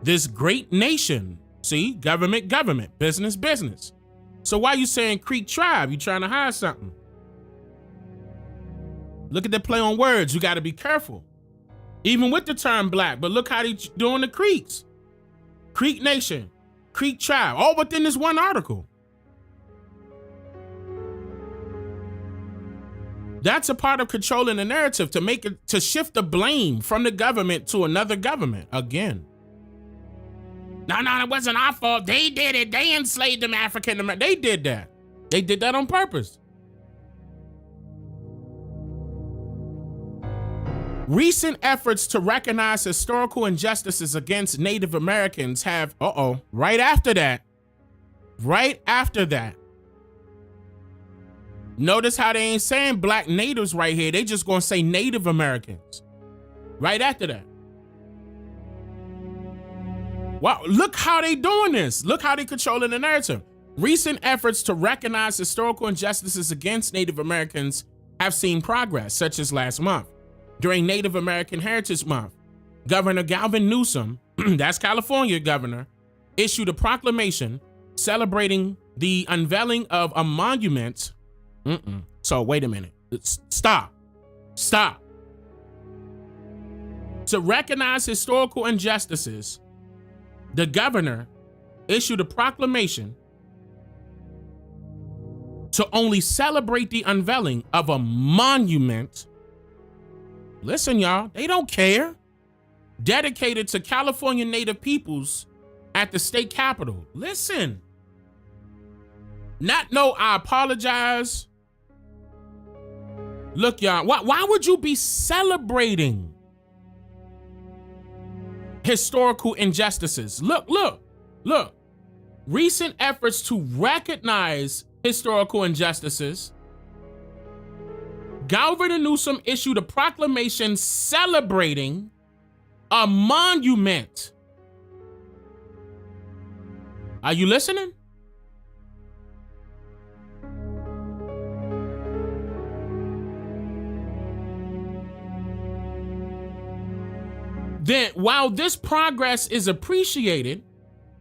this great nation. See, government, business, business. So why you saying Creek tribe? You trying to hide something? Look at the play on words. You got to be careful. Even with the term black, but look how they doing the Creeks. Creek nation, Creek tribe, all within this one article. That's a part of controlling the narrative, to make it, to shift the blame from the government to another government again. No, it wasn't our fault. They did it. They enslaved them African Americans. They did that. They did that on purpose. Recent efforts to recognize historical injustices against Native Americans have, right after that. Notice how they ain't saying black natives right here. They just gonna say Native Americans. Right after that. Wow, look how they doing this. Look how they controlling the narrative. Recent efforts to recognize historical injustices against Native Americans have seen progress, such as last month. During Native American Heritage Month, Governor Gavin Newsom, that's California governor, issued a proclamation celebrating the unveiling of a monument. So wait a minute. Stop. To recognize historical injustices, the governor issued a proclamation to only celebrate the unveiling of a monument. Listen, y'all, they don't care. Dedicated to California Native peoples at the state capitol. Listen. I apologize. Look, y'all, why would you be celebrating historical injustices? Look. Recent efforts to recognize historical injustices. Governor Newsom issued a proclamation celebrating a monument. Are you listening? Then, while this progress is appreciated,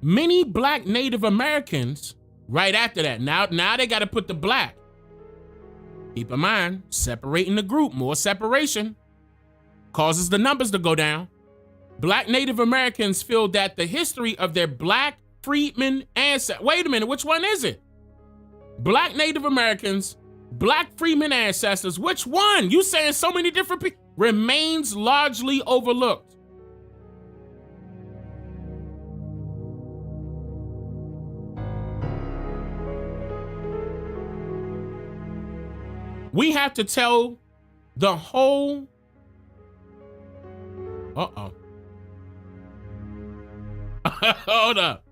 many black Native Americans, right after that, now they got to put the black. Keep in mind, separating the group, more separation causes the numbers to go down. Black Native Americans feel that the history of their black freedmen ancestors, wait a minute, which one is it? Black Native Americans, black freedmen ancestors, which one? You saying so many different people, remains largely overlooked. We have to tell the whole, hold up.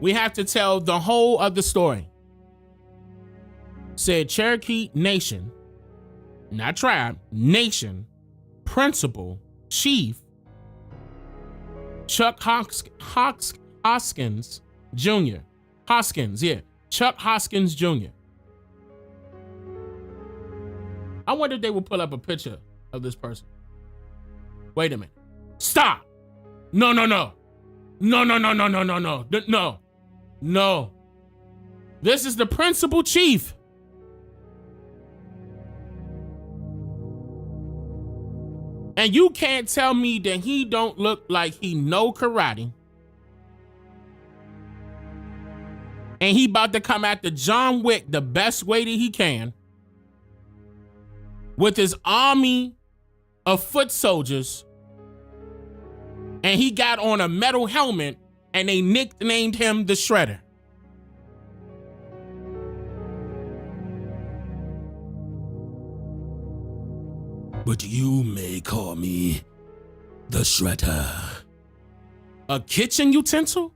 We have to tell the whole of the story. Said Cherokee Nation, not tribe, nation, principal, chief, Chuck Hoskins Jr. Chuck Hoskins Jr. I wonder if they will pull up a picture of this person. Wait a minute. Stop. No. This is the principal chief. And you can't tell me that he don't look like he know karate. And he about to come after John Wick the best way that he can with his army of foot soldiers. And he got on a metal helmet and they nicknamed him the Shredder. But you may call me the Shredder. A kitchen utensil?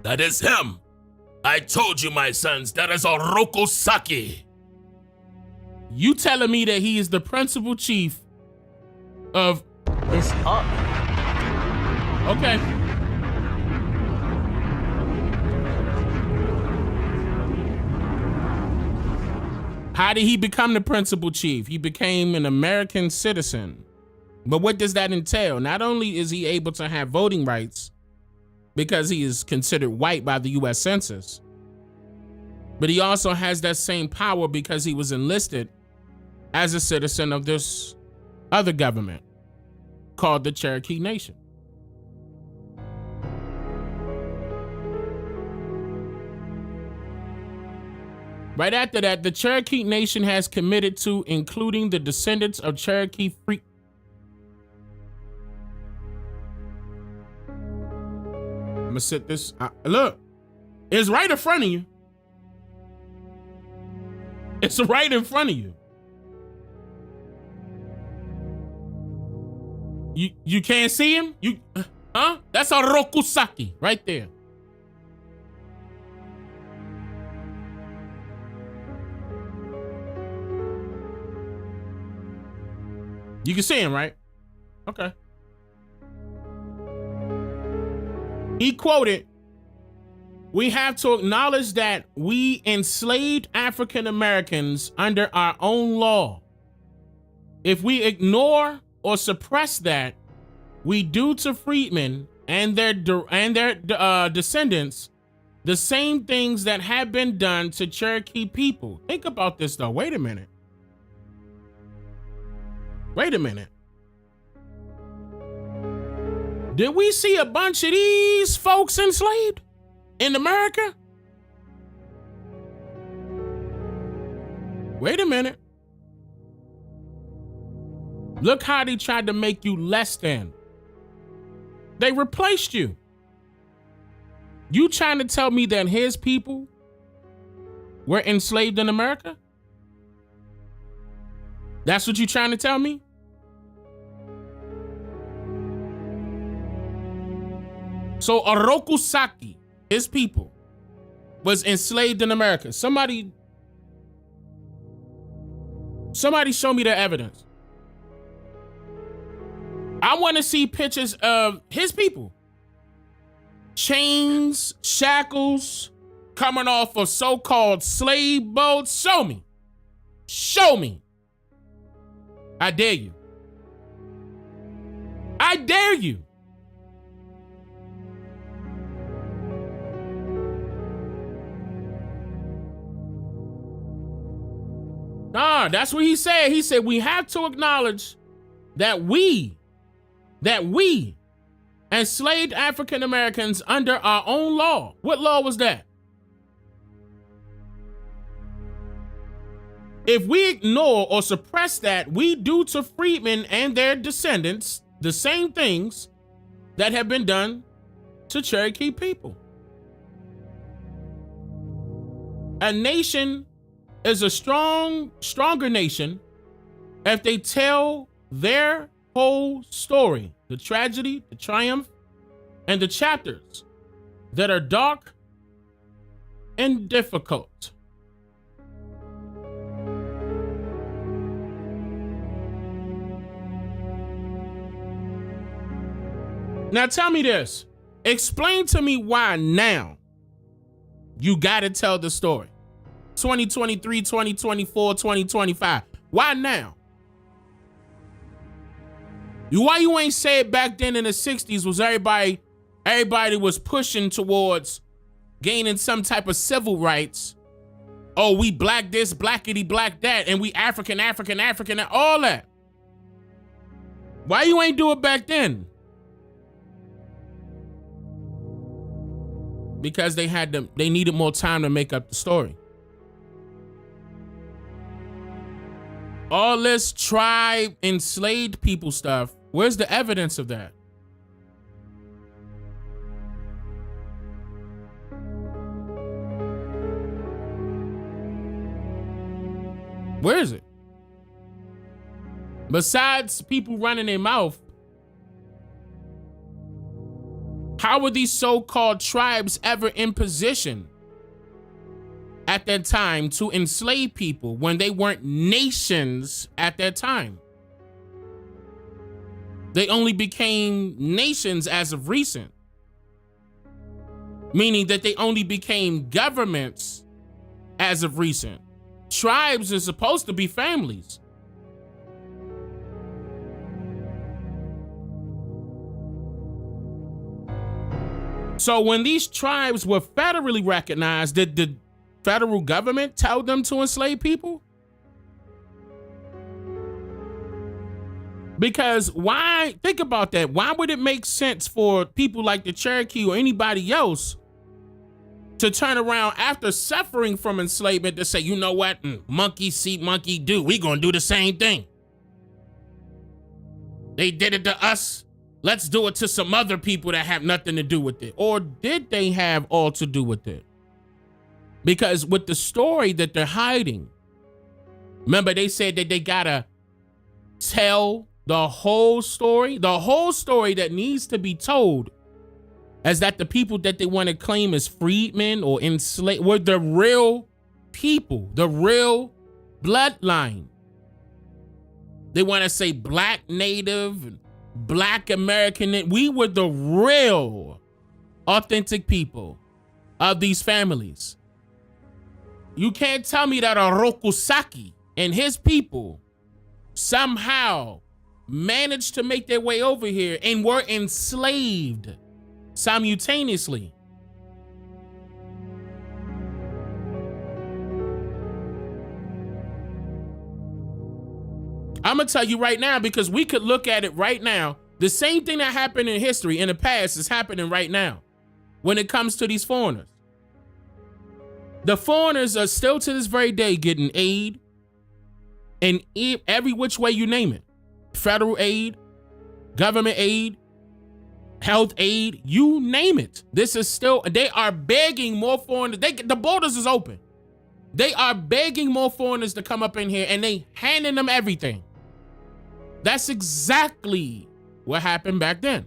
That is him. I told you, my sons, that is Oroku Saki. You telling me that he is the principal chief of... It's up. Okay. How did he become the principal chief? He became an American citizen. But what does that entail? Not only is he able to have voting rights because he is considered white by the U.S. Census, but he also has that same power because he was enlisted as a citizen of this other government called the Cherokee Nation. Right after that, the Cherokee Nation has committed to including the descendants of Cherokee free. I'm gonna sit this. Look, it's right in front of you. It's right in front of you. You can't see him? That's a Rokusaki right there. You can see him, right? Okay. He quoted, "We have to acknowledge that we enslaved African Americans under our own law. If we ignore or suppress that, we do to freedmen and their descendants the same things that have been done to Cherokee people." Think about this though. Wait a minute. Did we see a bunch of these folks enslaved in America? Wait a minute. Look how they tried to make you less than. They replaced you. You trying to tell me that his people were enslaved in America? That's what you trying to tell me? So Orokusaki, his people, was enslaved in America. Somebody show me the evidence. I want to see pictures of his people. Chains, shackles, coming off of so-called slave boats. Show me. Show me. I dare you. I dare you. Nah, that's what he said. He said we have to acknowledge that we enslaved African Americans under our own law. What law was that? If we ignore or suppress that, we do to freedmen and their descendants the same things that have been done to Cherokee people. A nation is a stronger nation if they tell their whole story, the tragedy, the triumph, and the chapters that are dark and difficult. Now tell me this. Explain to me why now you gotta tell the story. 2023, 2024, 2025. Why now? Why you ain't say it back then in the 60s was everybody was pushing towards gaining some type of civil rights. Oh, we black this, blackity black that, and we African, all that. Why you ain't do it back then? Because they needed more time to make up the story. All this tribe enslaved people stuff, where's the evidence of that? Where is it? Besides people running their mouth, how were these so-called tribes ever in position at that time to enslave people when they weren't nations at that time? They only became nations as of recent. Meaning that they only became governments as of recent. Tribes are supposed to be families. So when these tribes were federally recognized, did the federal government tell them to enslave people? Because why, think about that. Why would it make sense for people like the Cherokee or anybody else to turn around after suffering from enslavement to say, you know what, monkey see, monkey do. We gonna do the same thing. They did it to us. Let's do it to some other people that have nothing to do with it. Or did they have all to do with it? Because with the story that they're hiding, remember they said that they gotta tell the whole story. The whole story that needs to be told is that the people that they want to claim as freedmen or enslaved were the real people, the real bloodline. They want to say black native and black American. We were the real authentic people of these families. You can't tell me that Orokusaki and his people somehow managed to make their way over here and were enslaved simultaneously. I'm gonna tell you right now, because we could look at it right now. The same thing that happened in history in the past is happening right now when it comes to these foreigners. The foreigners are still to this very day getting aid in every which way you name it. Federal aid, government aid, health aid, you name it. This is still, they are begging more foreigners. The borders is open. They are begging more foreigners to come up in here and they handing them everything. That's exactly what happened back then.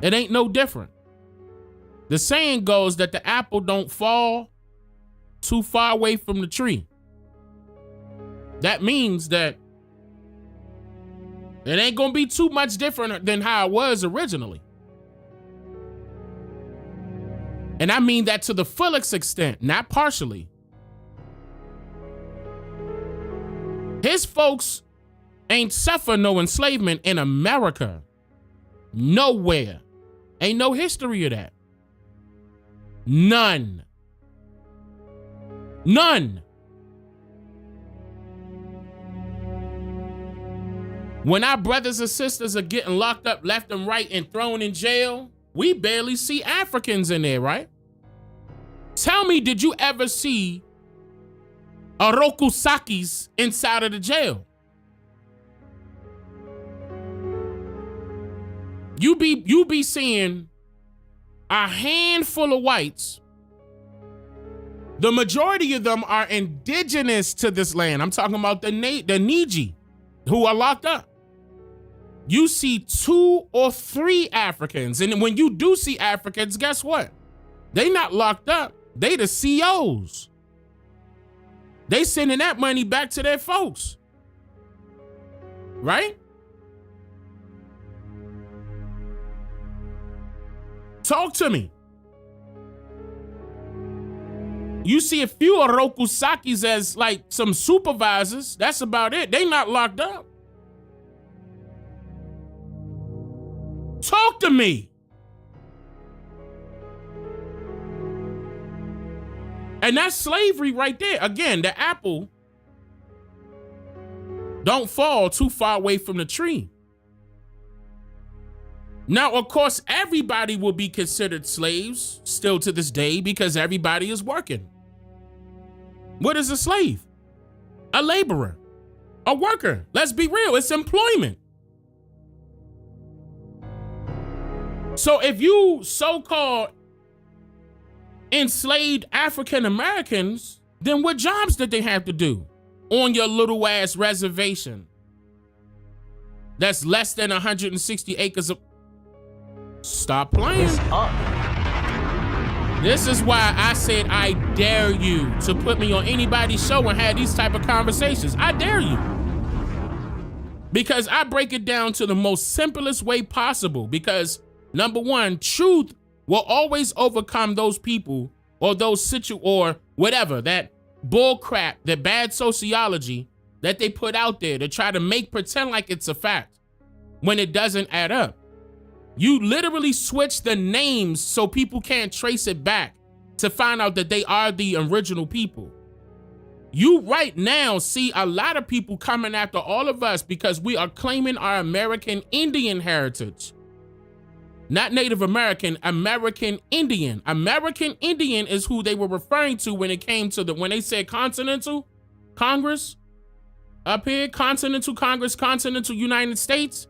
It ain't no different. The saying goes that the apple don't fall too far away from the tree. That means that it ain't gonna be too much different than how it was originally. And I mean that to the fullest extent, not partially. His folks ain't suffer no enslavement in America. Nowhere. Ain't no history of that. None. None. When our brothers and sisters are getting locked up left and right and thrown in jail, we barely see Africans in there, right? Tell me, did you ever see Orokusakis inside of the jail? You be seeing a handful of whites. The majority of them are indigenous to this land. I'm talking about the Niji who are locked up. You see 2 or 3 Africans. And when you do see Africans, guess what? They not locked up. They the COs. They sending that money back to their folks. Right? Talk to me. You see a few Orokusakis as like some supervisors. That's about it. They not locked up. Talk to me. And that's slavery right there. Again, the apple don't fall too far away from the tree. Now, of course, everybody will be considered slaves still to this day because everybody is working. What is a slave? A laborer, a worker. Let's be real, it's employment. So if you so-called enslaved African Americans, then what jobs did they have to do on your little ass reservation that's less than 160 acres of... Stop playing. This is why I said I dare you to put me on anybody's show and have these type of conversations. I dare you. Because I break it down to the most simplest way possible. Because number one, truth will always overcome those people or those or whatever, that bull crap, that bad sociology that they put out there to try to pretend like it's a fact when it doesn't add up. You literally switch the names so people can't trace it back to find out that they are the original people. You right now see a lot of people coming after all of us because we are claiming our American Indian heritage. Not Native American, American Indian. American Indian is who they were referring to when it came to when they said Continental Congress up here, Continental Congress, Continental United States.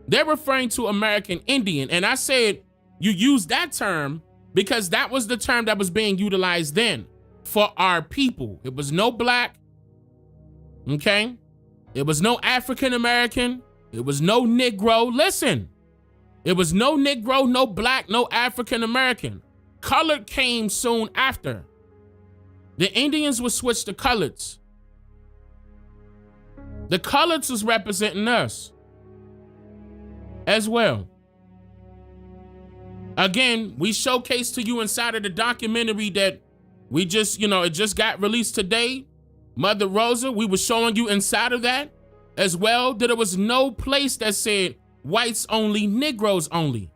They're referring to American Indian. And I said, you use that term because that was the term that was being utilized then for our people. It was no black, okay? It was no African American. It was no Negro. Listen, it was no Negro, no black, no African American. Colored came soon after. The Indians were switched to coloreds. The coloreds was representing us as well. Again, we showcased to you inside of the documentary that we just, it just got released today. Mother Rosa, we were showing you inside of that as well that there was no place that said whites only, Negroes only.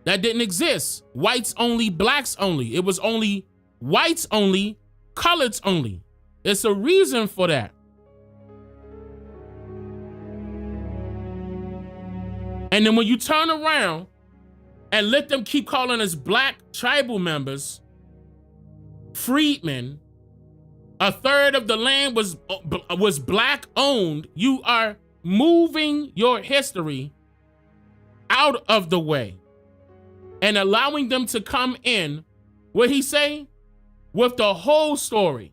That didn't exist. Whites only, blacks only. It was only whites only, coloreds only. It's a reason for that. And then when you turn around and let them keep calling us black tribal members, freedmen, a third of the land was black owned, you are moving your history out of the way and allowing them to come in, what he say, with the whole story.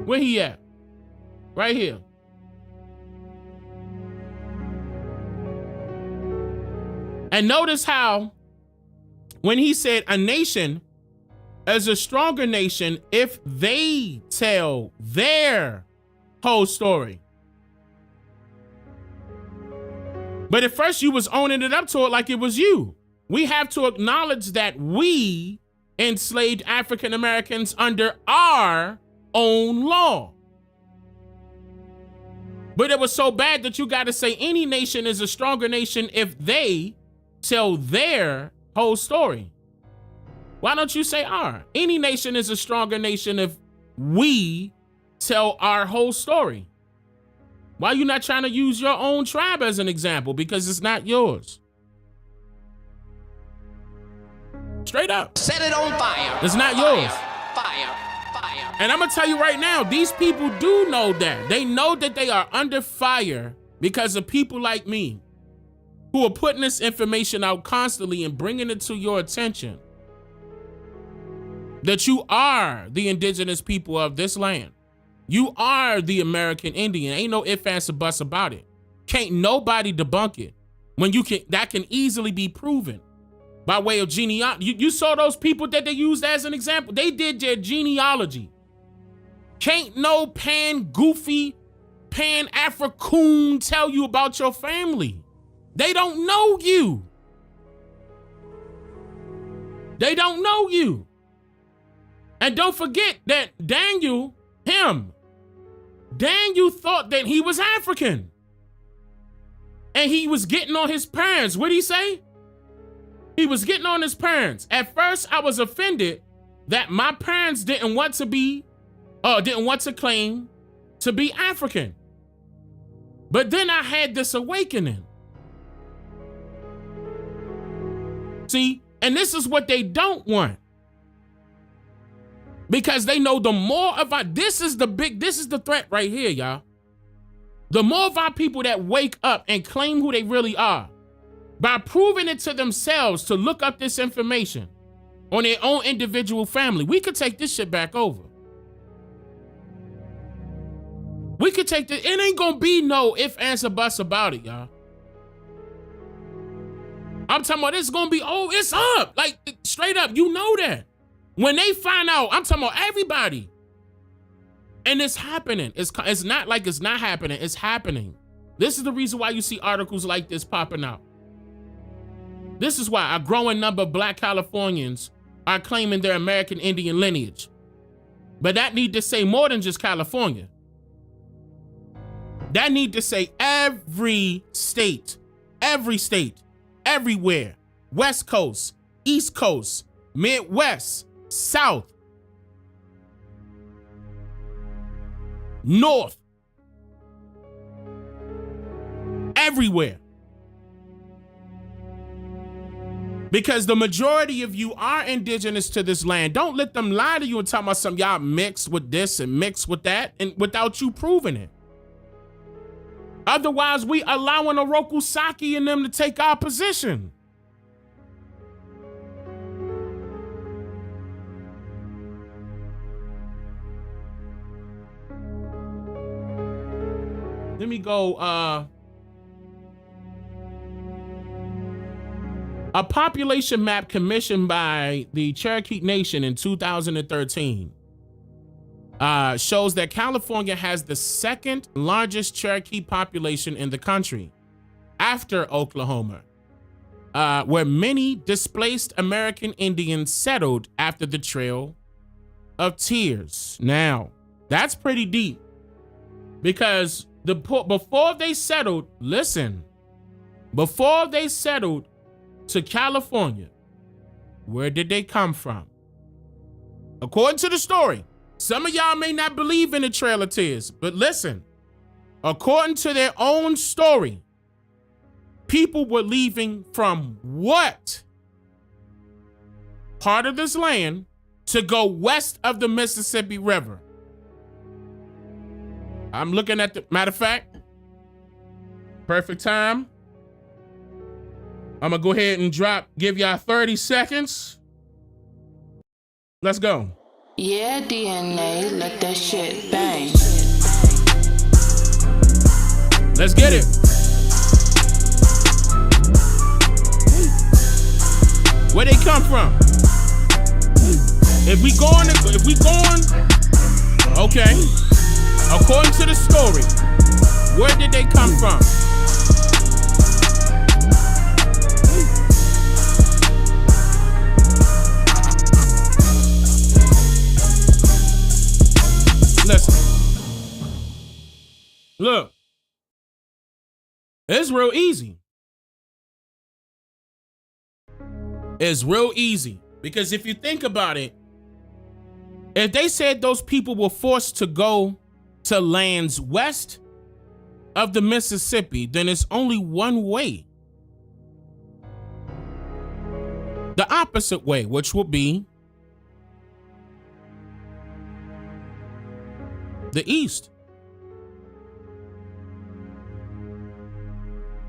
Where he at? Right here. And notice how when he said a nation is a stronger nation if they tell their whole story. But at first you was owning it up to it like it was you. We have to acknowledge that we enslaved African Americans under our own law. But it was so bad that you got to say any nation is a stronger nation if they tell their whole story. Why don't you say our? Any nation is a stronger nation if we tell our whole story. Why are you not trying to use your own tribe as an example? Because it's not yours. Straight up. Set it on fire. It's not yours. Fire. And I'm going to tell you right now, these people do know that. They know that they are under fire because of people like me who are putting this information out constantly and bringing it to your attention. That you are the indigenous people of this land. You are the American Indian. Ain't no ifs, ands, or buts about it. Can't nobody debunk it. When that can easily be proven by way of genealogy. You saw those people that they used as an example. They did their genealogy. Can't no goofy, Pan-African tell you about your family. They don't know you. They don't know you. And don't forget that Daniel thought that he was African. And he was getting on his parents. What'd he say? He was getting on his parents. At first, I was offended that my parents didn't want to claim to be African. But then I had this awakening. See, and this is what they don't want. Because they know the more of this is the threat right here, y'all. The more of our people that wake up and claim who they really are, by proving it to themselves to look up this information on their own individual family, we could take this shit back over. We could take this. It ain't gonna be no ifs, ands, or buts about it, y'all. I'm talking about this is gonna be, it's up. Like, straight up, you know that. When they find out, I'm talking about everybody. And it's happening. It's not like it's not happening. It's happening. This is the reason why you see articles like this popping out. This is why a growing number of Black Californians are claiming their American Indian lineage. But that need to say more than just California. That need to say every state, everywhere, West Coast, East Coast, Midwest, South, North, everywhere. Because the majority of you are indigenous to this land. Don't let them lie to you and tell me some y'all mixed with this and mixed with that, and without you proving it. Otherwise, we allowing Oroku Saki and them to take our position. Let me go, a population map commissioned by the Cherokee Nation in 2013 shows that California has the second largest Cherokee population in the country, after Oklahoma, where many displaced American Indians settled after the Trail of Tears. Now, that's pretty deep, because before they settled, listen, before they settled to California, where did they come from? According to the story, some of y'all may not believe in the Trail of Tears, but listen, according to their own story, people were leaving from what part of this land to go west of the Mississippi River? I'm looking at the, matter of fact, perfect time. I'm gonna go ahead and give y'all 30 seconds. Let's go. Yeah, DNA, let that shit bang. Let's get it. Where they come from? If we going, okay. According to the story, where did they come from? Listen. Look. It's real easy. It's real easy. Because if you think about it, if they said those people were forced to go to lands west of the Mississippi, then it's only one way. The opposite way, which will be the east.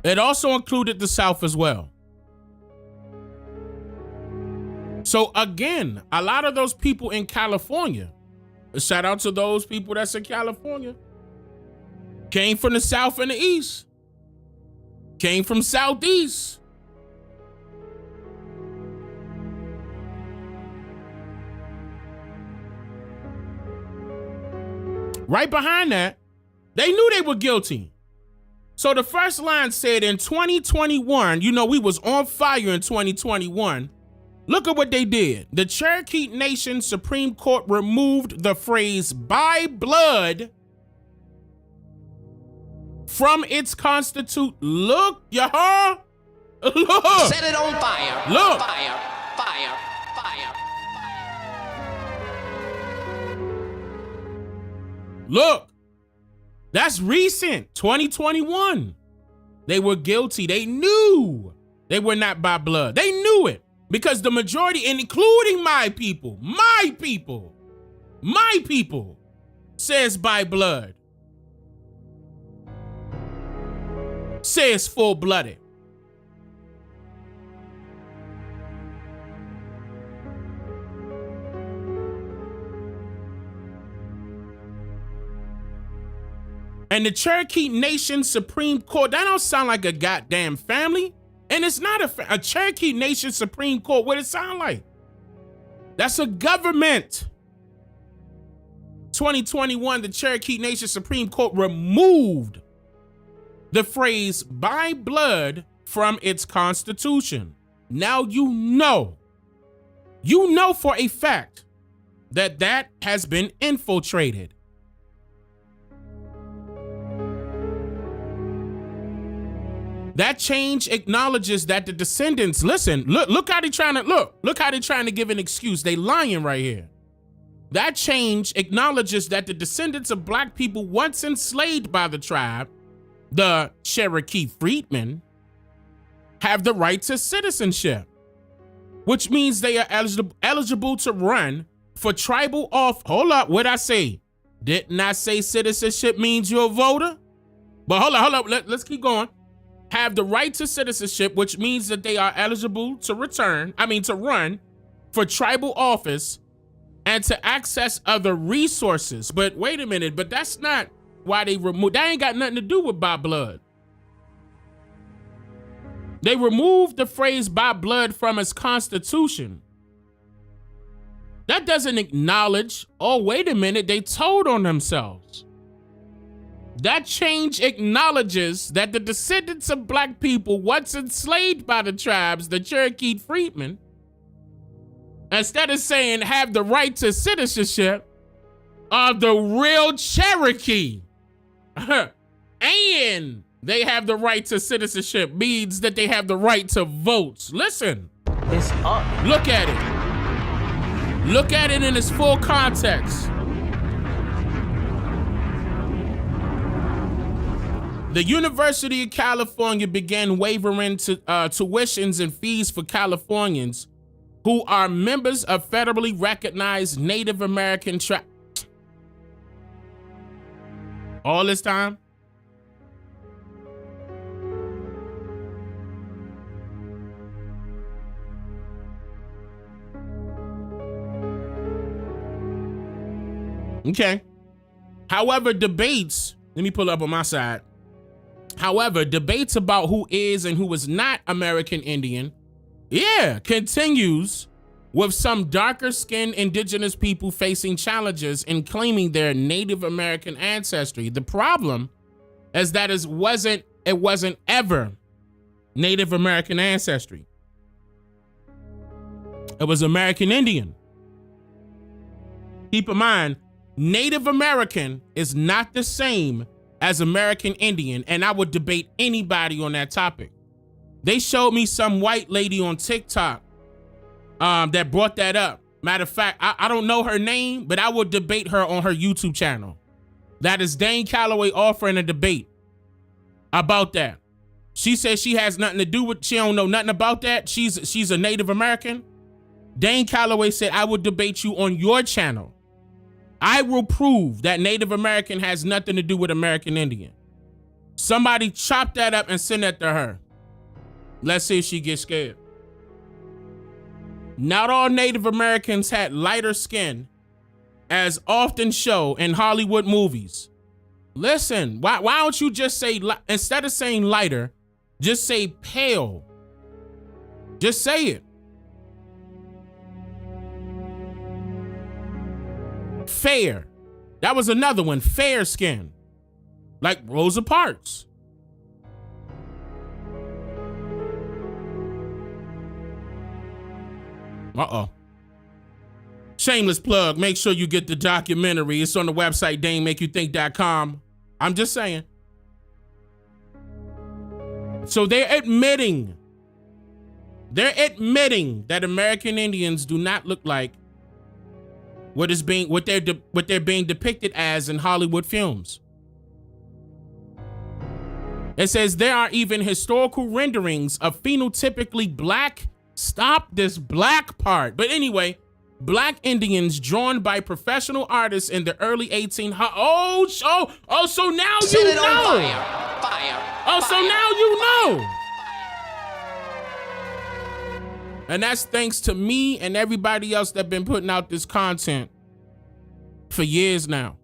It also included the South as well. So again, a lot of those people in California, shout out to those people that's in California, came from the South and the East, came from Southeast. Right behind that, they knew they were guilty. So the first line said in 2021, you know, we was on fire in 2021. Look at what they did. The Cherokee Nation Supreme Court removed the phrase by blood from its constitution. Look, y'all. Look. Set it on fire. Look. Fire, fire, fire, fire. Look. That's recent, 2021. They were guilty. They knew they were not by blood. They knew it because the majority, including my people, says by blood. Says full-blooded. And the Cherokee Nation Supreme Court, that don't sound like a goddamn family. And it's not a Cherokee Nation Supreme Court. What it sound like? That's a government. 2021, the Cherokee Nation Supreme Court removed the phrase by blood from its constitution. Now you know for a fact that has been infiltrated. That change acknowledges that the descendants, listen, look how they trying to give an excuse. They lying right here. That change acknowledges that the descendants of black people once enslaved by the tribe, the Cherokee freedmen, have the right to citizenship, which means they are eligible to run for tribal hold up, what'd I say? Didn't I say citizenship means you're a voter? But hold up, let's keep going. Have the right to citizenship, which means that they are eligible to run for tribal office and to access other resources. But wait a minute, but that's not why they removed, that ain't got nothing to do with by blood. They removed the phrase by blood from its constitution. That doesn't acknowledge, oh, wait a minute, they told on themselves. That change acknowledges that the descendants of black people once enslaved by the tribes, the Cherokee freedmen, instead of saying have the right to citizenship, are the real Cherokee. And they have the right to citizenship means that they have the right to votes. Listen. It's up. Look at it. Look at it in its full context. The University of California began waiving tuitions and fees for Californians who are members of federally recognized Native American tribes. All this time? Okay. However, debates, let me pull up on my side. However, debates about who is and who is not American Indian, continues with some darker-skinned indigenous people facing challenges in claiming their Native American ancestry. The problem is that it wasn't ever Native American ancestry. It was American Indian. Keep in mind, Native American is not the same as American Indian, and I would debate anybody on that topic. They showed me some white lady on TikTok that brought that up. Matter of fact, I don't know her name, but I would debate her on her YouTube channel. That is Dane Calloway offering a debate about that. She says she has nothing to do with, she don't know nothing about that. She's a Native American. Dane Calloway said, I would debate you on your channel. I will prove that Native American has nothing to do with American Indian. Somebody chop that up and send that to her. Let's see if she gets scared. Not all Native Americans had lighter skin, as often shown in Hollywood movies. Listen, why don't you just say, instead of saying lighter, just say pale. Just say it. Fair. That was another one. Fair skin. Like Rosa Parks. Uh-oh. Shameless plug. Make sure you get the documentary. It's on the website, DaneMakeYouThink.com. I'm just saying. So they're admitting that American Indians do not look like what they're being depicted as in Hollywood films. It says there are even historical renderings of phenotypically black, stop this black part. But anyway, black Indians drawn by professional artists in the early 1800s. So now Set you it know. on fire. Oh, so now you know. And that's thanks to me and everybody else that's been putting out this content for years now.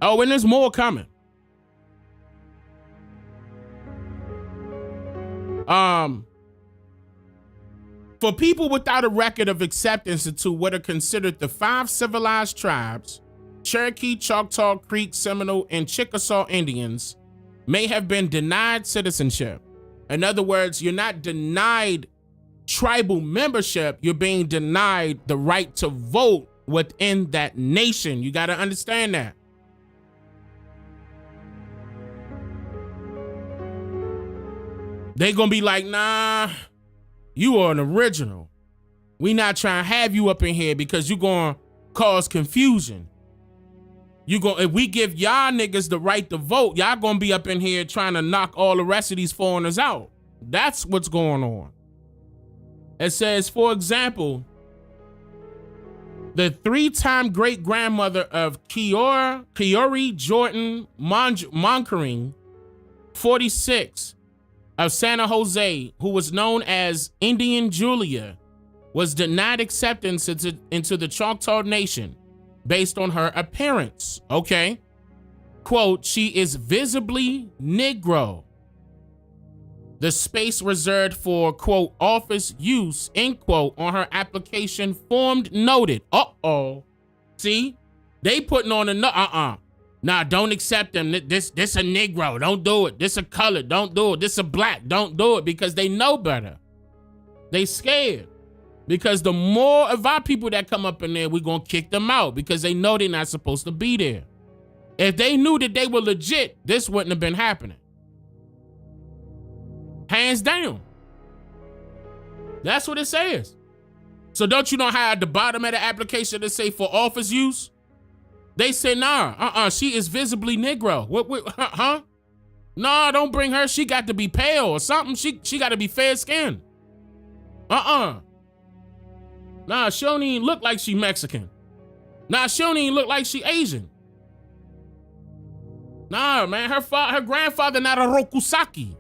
Oh, and there's more coming. For For people without a record of acceptance into what are considered the 5 civilized tribes, Cherokee, Choctaw, Creek, Seminole, and Chickasaw Indians may have been denied citizenship. In other words, you're not denied tribal membership, you're being denied the right to vote within that nation. You got to understand that. They gonna be like, nah, you are an original. We not trying to have you up in here because you gonna cause confusion. If we give y'all niggas the right to vote, y'all gonna be up in here trying to knock all the rest of these foreigners out. That's what's going on. It says, for example, the 3-time great-grandmother of Kiori Jordan Monkering, 46, of Santa Jose, who was known as Indian Julia, was denied acceptance into the Choctaw Nation based on her appearance. Okay. Quote, she is visibly Negro. The space reserved for, quote, office use, end quote, on her application form noted. Uh-oh. See? They putting on a Nah, don't accept them. This a Negro. Don't do it. This a color. Don't do it. This a black. Don't do it, because they know better. They scared. Because the more of our people that come up in there, we're going to kick them out because they know they're not supposed to be there. If they knew that they were legit, this wouldn't have been happening. Hands down. That's what it says. So don't you know how at the bottom of the application they say for office use? They say, nah, she is visibly Negro. Huh? Nah, don't bring her. She got to be pale or something. She got to be fair skinned. Nah, she don't even look like she Mexican. Nah, she don't even look like she Asian. Nah, man, her grandfather not a Rokusaki.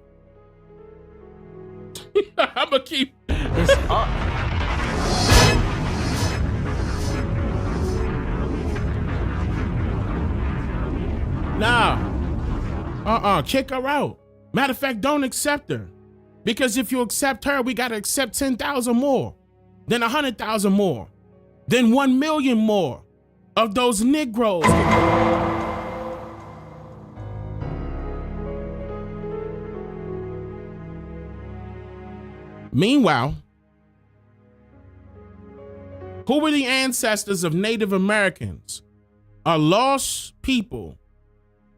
I'ma keep It's up. Nah. Kick her out. Matter of fact, don't accept her. Because if you accept her, we gotta accept 10,000 more. Then 100,000 more. Then 1 million more of those Negroes. Meanwhile, who were the ancestors of Native Americans? A lost people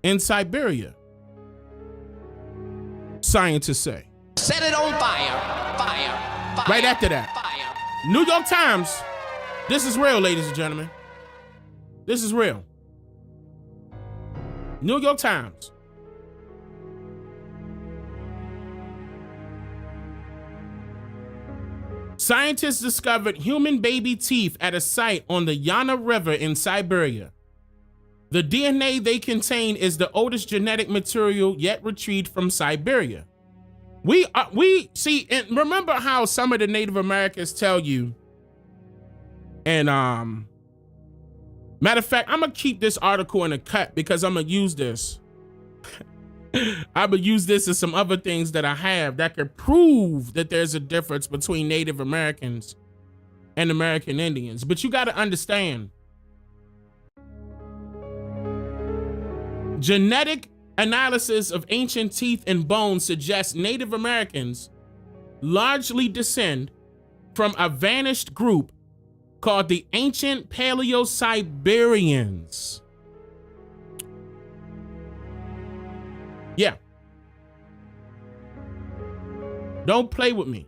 in Siberia, scientists say. Set it on fire. Fire. Fire. Right after that. Fire. New York Times. This is real, ladies and gentlemen. This is real. New York Times. Scientists discovered human baby teeth at a site on the Yana River in Siberia. The DNA they contain is the oldest genetic material yet retrieved from Siberia. We see, and remember how some of the Native Americans tell you, and matter of fact, I'm gonna keep this article in a cut because I'm gonna use this. I'm gonna use this and some other things that I have that could prove that there's a difference between Native Americans and American Indians. But you gotta understand, genetic analysis of ancient teeth and bones suggests Native Americans largely descend from a vanished group called the ancient Paleo-Siberians. Yeah. Don't play with me.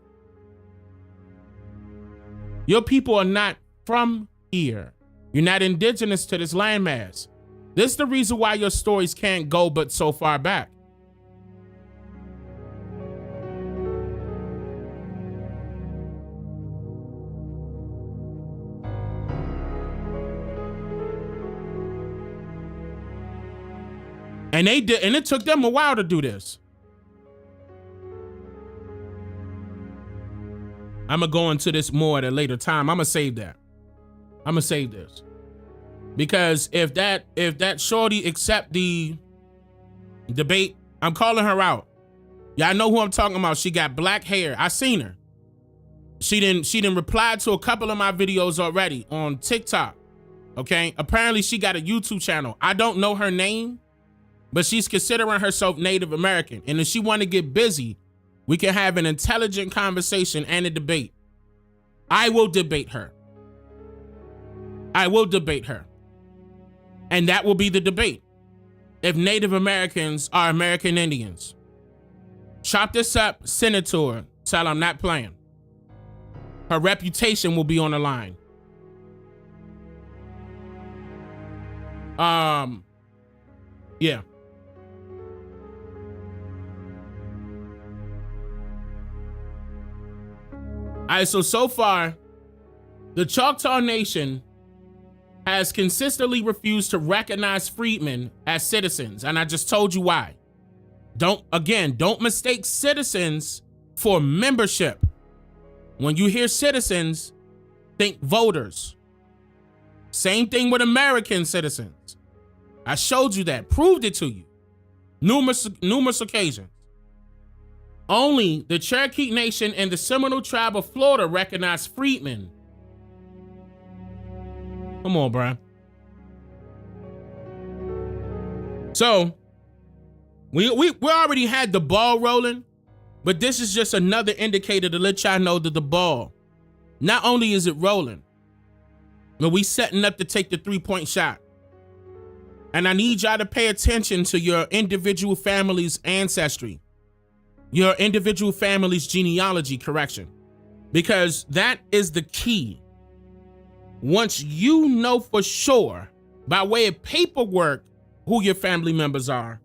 Your people are not from here. You're not indigenous to this landmass. This is the reason why your stories can't go but so far back. And they did, and it took them a while to do this. I'm gonna go into this more at a later time. I'm gonna save that. I'm gonna save this. Because if that shorty accept the debate, I'm calling her out. Y'all know who I'm talking about. She got black hair. I seen her. She didn't reply to a couple of my videos already on TikTok. Okay. Apparently she got a YouTube channel. I don't know her name, but she's considering herself Native American. And if she want to get busy, we can have an intelligent conversation and a debate. I will debate her. I will debate her. And that will be the debate. If Native Americans are American Indians. Chop this up, send it to her. Tell her I'm not playing. Her reputation will be on the line. Yeah. All right, so far, the Choctaw Nation has consistently refused to recognize freedmen as citizens, and I just told you why. Don't mistake citizens for membership. When you hear citizens, think voters. Same thing with American citizens. I showed you that, proved it to you. Numerous occasions. Only the Cherokee Nation and the Seminole Tribe of Florida recognize freedmen. Come on, bro. So, we already had the ball rolling, but this is just another indicator to let y'all know that the ball, not only is it rolling, but we setting up to take the 3-point shot. And I need y'all to pay attention to your individual family's ancestry. Your individual family's genealogy, correction. Because that is the key. Once you know for sure, by way of paperwork, who your family members are,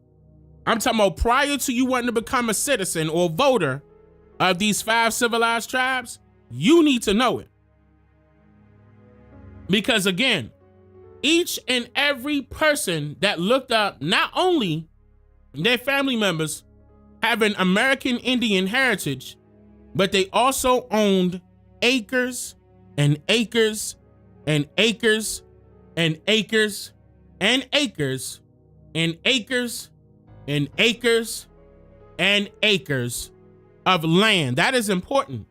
I'm talking about prior to you wanting to become a citizen or voter of these 5 civilized tribes, you need to know it. Because again, each and every person that looked up not only their family members having American Indian heritage, but they also owned acres and acres and acres and acres and acres and acres and acres and acres of land. That is important.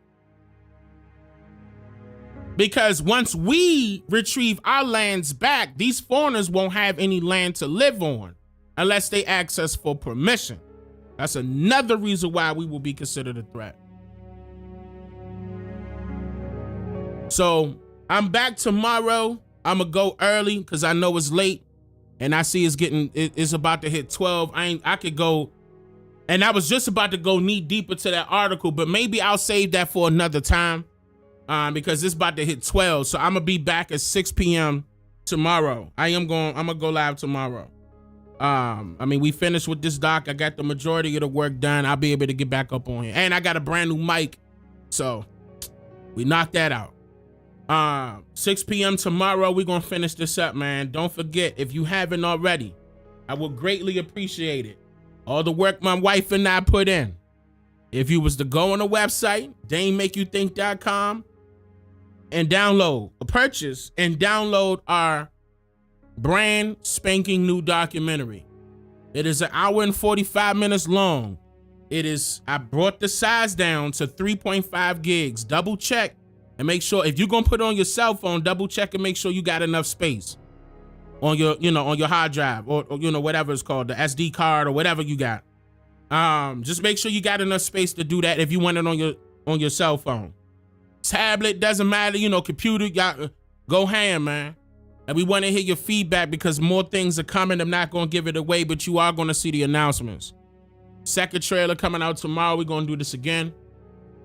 Because once we retrieve our lands back, these foreigners won't have any land to live on unless they ask us for permission. That's another reason why we will be considered a threat. So I'm back tomorrow. I'm gonna go early because I know it's late and I see it's about to hit 12. I could go, and I was just about to go knee deeper to that article, but maybe I'll save that for another time because it's about to hit 12. So I'm gonna be back at 6 p.m. tomorrow. I'm gonna go live tomorrow. I mean, we finished with this doc. I got the majority of the work done. I'll be able to get back up on here. And I got a brand new mic. So we knocked that out. 6 p.m. tomorrow, we're going to finish this up, man. Don't forget, if you haven't already, I would greatly appreciate it. All the work my wife and I put in. If you was to go on the website, DaneMakeYouThink.com, and purchase and download our brand spanking new documentary. It is 1 hour and 45 minutes long. I brought the size down to 3.5 gigs. Double check and make sure, if you're going to put it on your cell phone, double check and make sure you got enough space on your, on your hard drive or whatever it's called, the SD card or whatever you got. Just make sure you got enough space to do that if you want it on your cell phone. Tablet, doesn't matter, computer, go ham, man. And we want to hear your feedback because more things are coming. I'm not going to give it away, but you are going to see the announcements. Second trailer coming out tomorrow. We're going to do this again.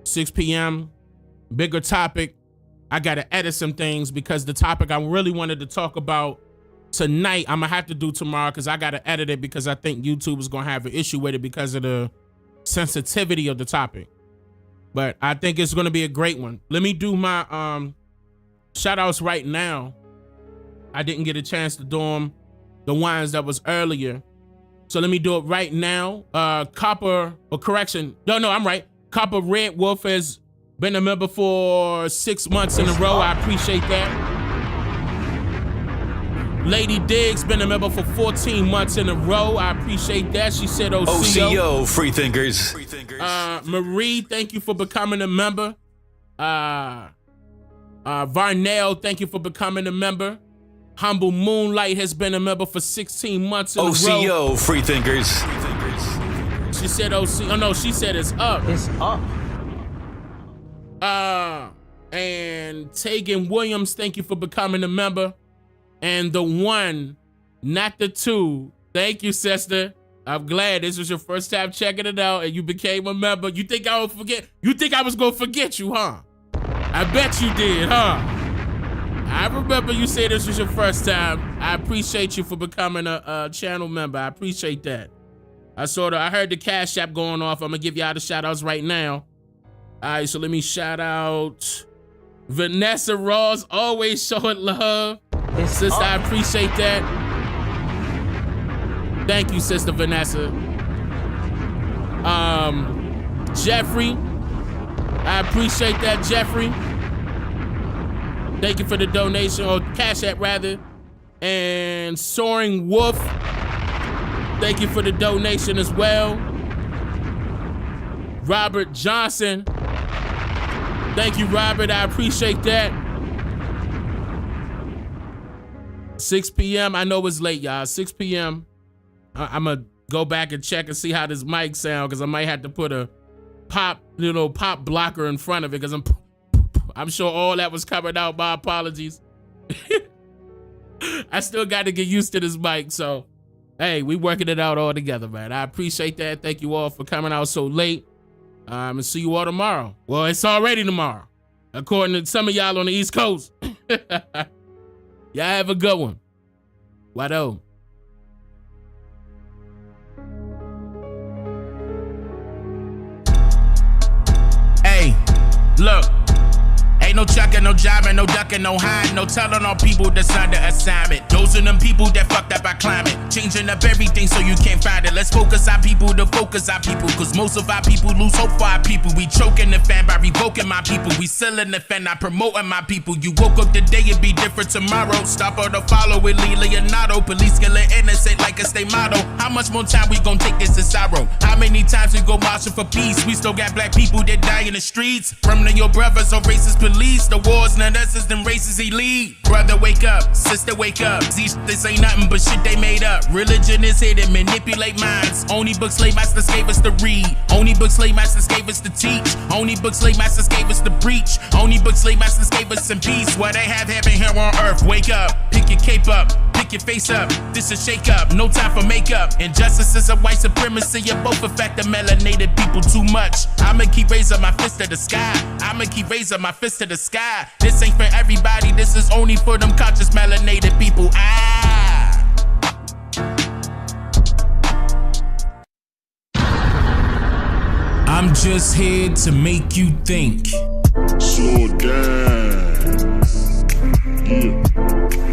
6 p.m. Bigger topic. I got to edit some things because the topic I really wanted to talk about tonight, I'm going to have to do tomorrow because I got to edit it because I think YouTube is going to have an issue with it because of the sensitivity of the topic. But I think it's going to be a great one. Let me do my shout outs right now. I didn't get a chance to do them, the ones that was earlier. So let me do it right now. Copper Red Wolf has been a member for 6 months in a row. I appreciate that. Lady Diggs been a member for 14 months in a row. I appreciate that. She said OCO. OCO, Freethinkers. Marie, thank you for becoming a member. Varnell, thank you for becoming a member. Humble Moonlight has been a member for 16 months in a row. OCO, free thinkers. She said OC. Oh no, she said it's up. It's up. And Tegan Williams, thank you for becoming a member. And the one, not the two. Thank you, sister. I'm glad this was your first time checking it out and you became a member. You think I would forget? You think I was gonna forget you, huh? I bet you did, huh? I remember you said this was your first time. I appreciate you for becoming a channel member. I appreciate that. I heard the Cash App going off. I'm gonna give y'all the shout outs right now. All right, so let me shout out Vanessa Ross, always showing love. Sister, I appreciate that. Thank you, Sister Vanessa. Jeffrey, I appreciate that, Jeffrey. Thank you for the donation, or Cash App rather. And Soaring Wolf, thank you for the donation as well. Robert Johnson, thank you, Robert. I appreciate that. 6 p.m. I know it's late, y'all. 6 p.m. I'm gonna go back and check and see how this mic sound, because I might have to put a pop blocker in front of it, because I'm sure all that was covered out. My apologies. I still got to get used to this mic, so hey, we working it out all together, man. I appreciate that. Thank you all for coming out so late. And see you all tomorrow. Well, it's already tomorrow, according to some of y'all on the East Coast. Y'all have a good one. Wado. Hey, look. Ain't no chucking, no jiving, no ducking, no hiding, no telling on people that's under assignment. Those are them people that fucked up our climate, changing up everything so you can't find it. Let's focus our people to focus our people, cause most of our people lose hope for our people. We choking the fan by revoking my people. We selling the fan, not promoting my people. You woke up today, it be different tomorrow. Stop or to follow with Lee Leonardo. Police killing innocent like it's their motto. How much more time we gon' take this in sorrow? How many times we go marching for peace? We still got black people that die in the streets. From your brothers or racist police. The wars, none us is them races he lead. Brother, wake up. Sister, wake up. This ain't nothing but shit they made up. Religion is here to manipulate minds. Only books slave masters gave us to read. Only books slave masters gave us to teach. Only books slave masters gave us to preach. Only books slave masters gave us some peace. What they have heaven here on earth. Wake up. Pick your cape up. Pick your face up. This is shake up. No time for makeup. Injustice is a white supremacy. You both affect the melanated people too much. I'ma keep raising my fist to the sky. I'ma keep raising my fist to the sky. This ain't for everybody. This is only for them conscious melanated people. I'm just here to make you think. Slow down. Yeah.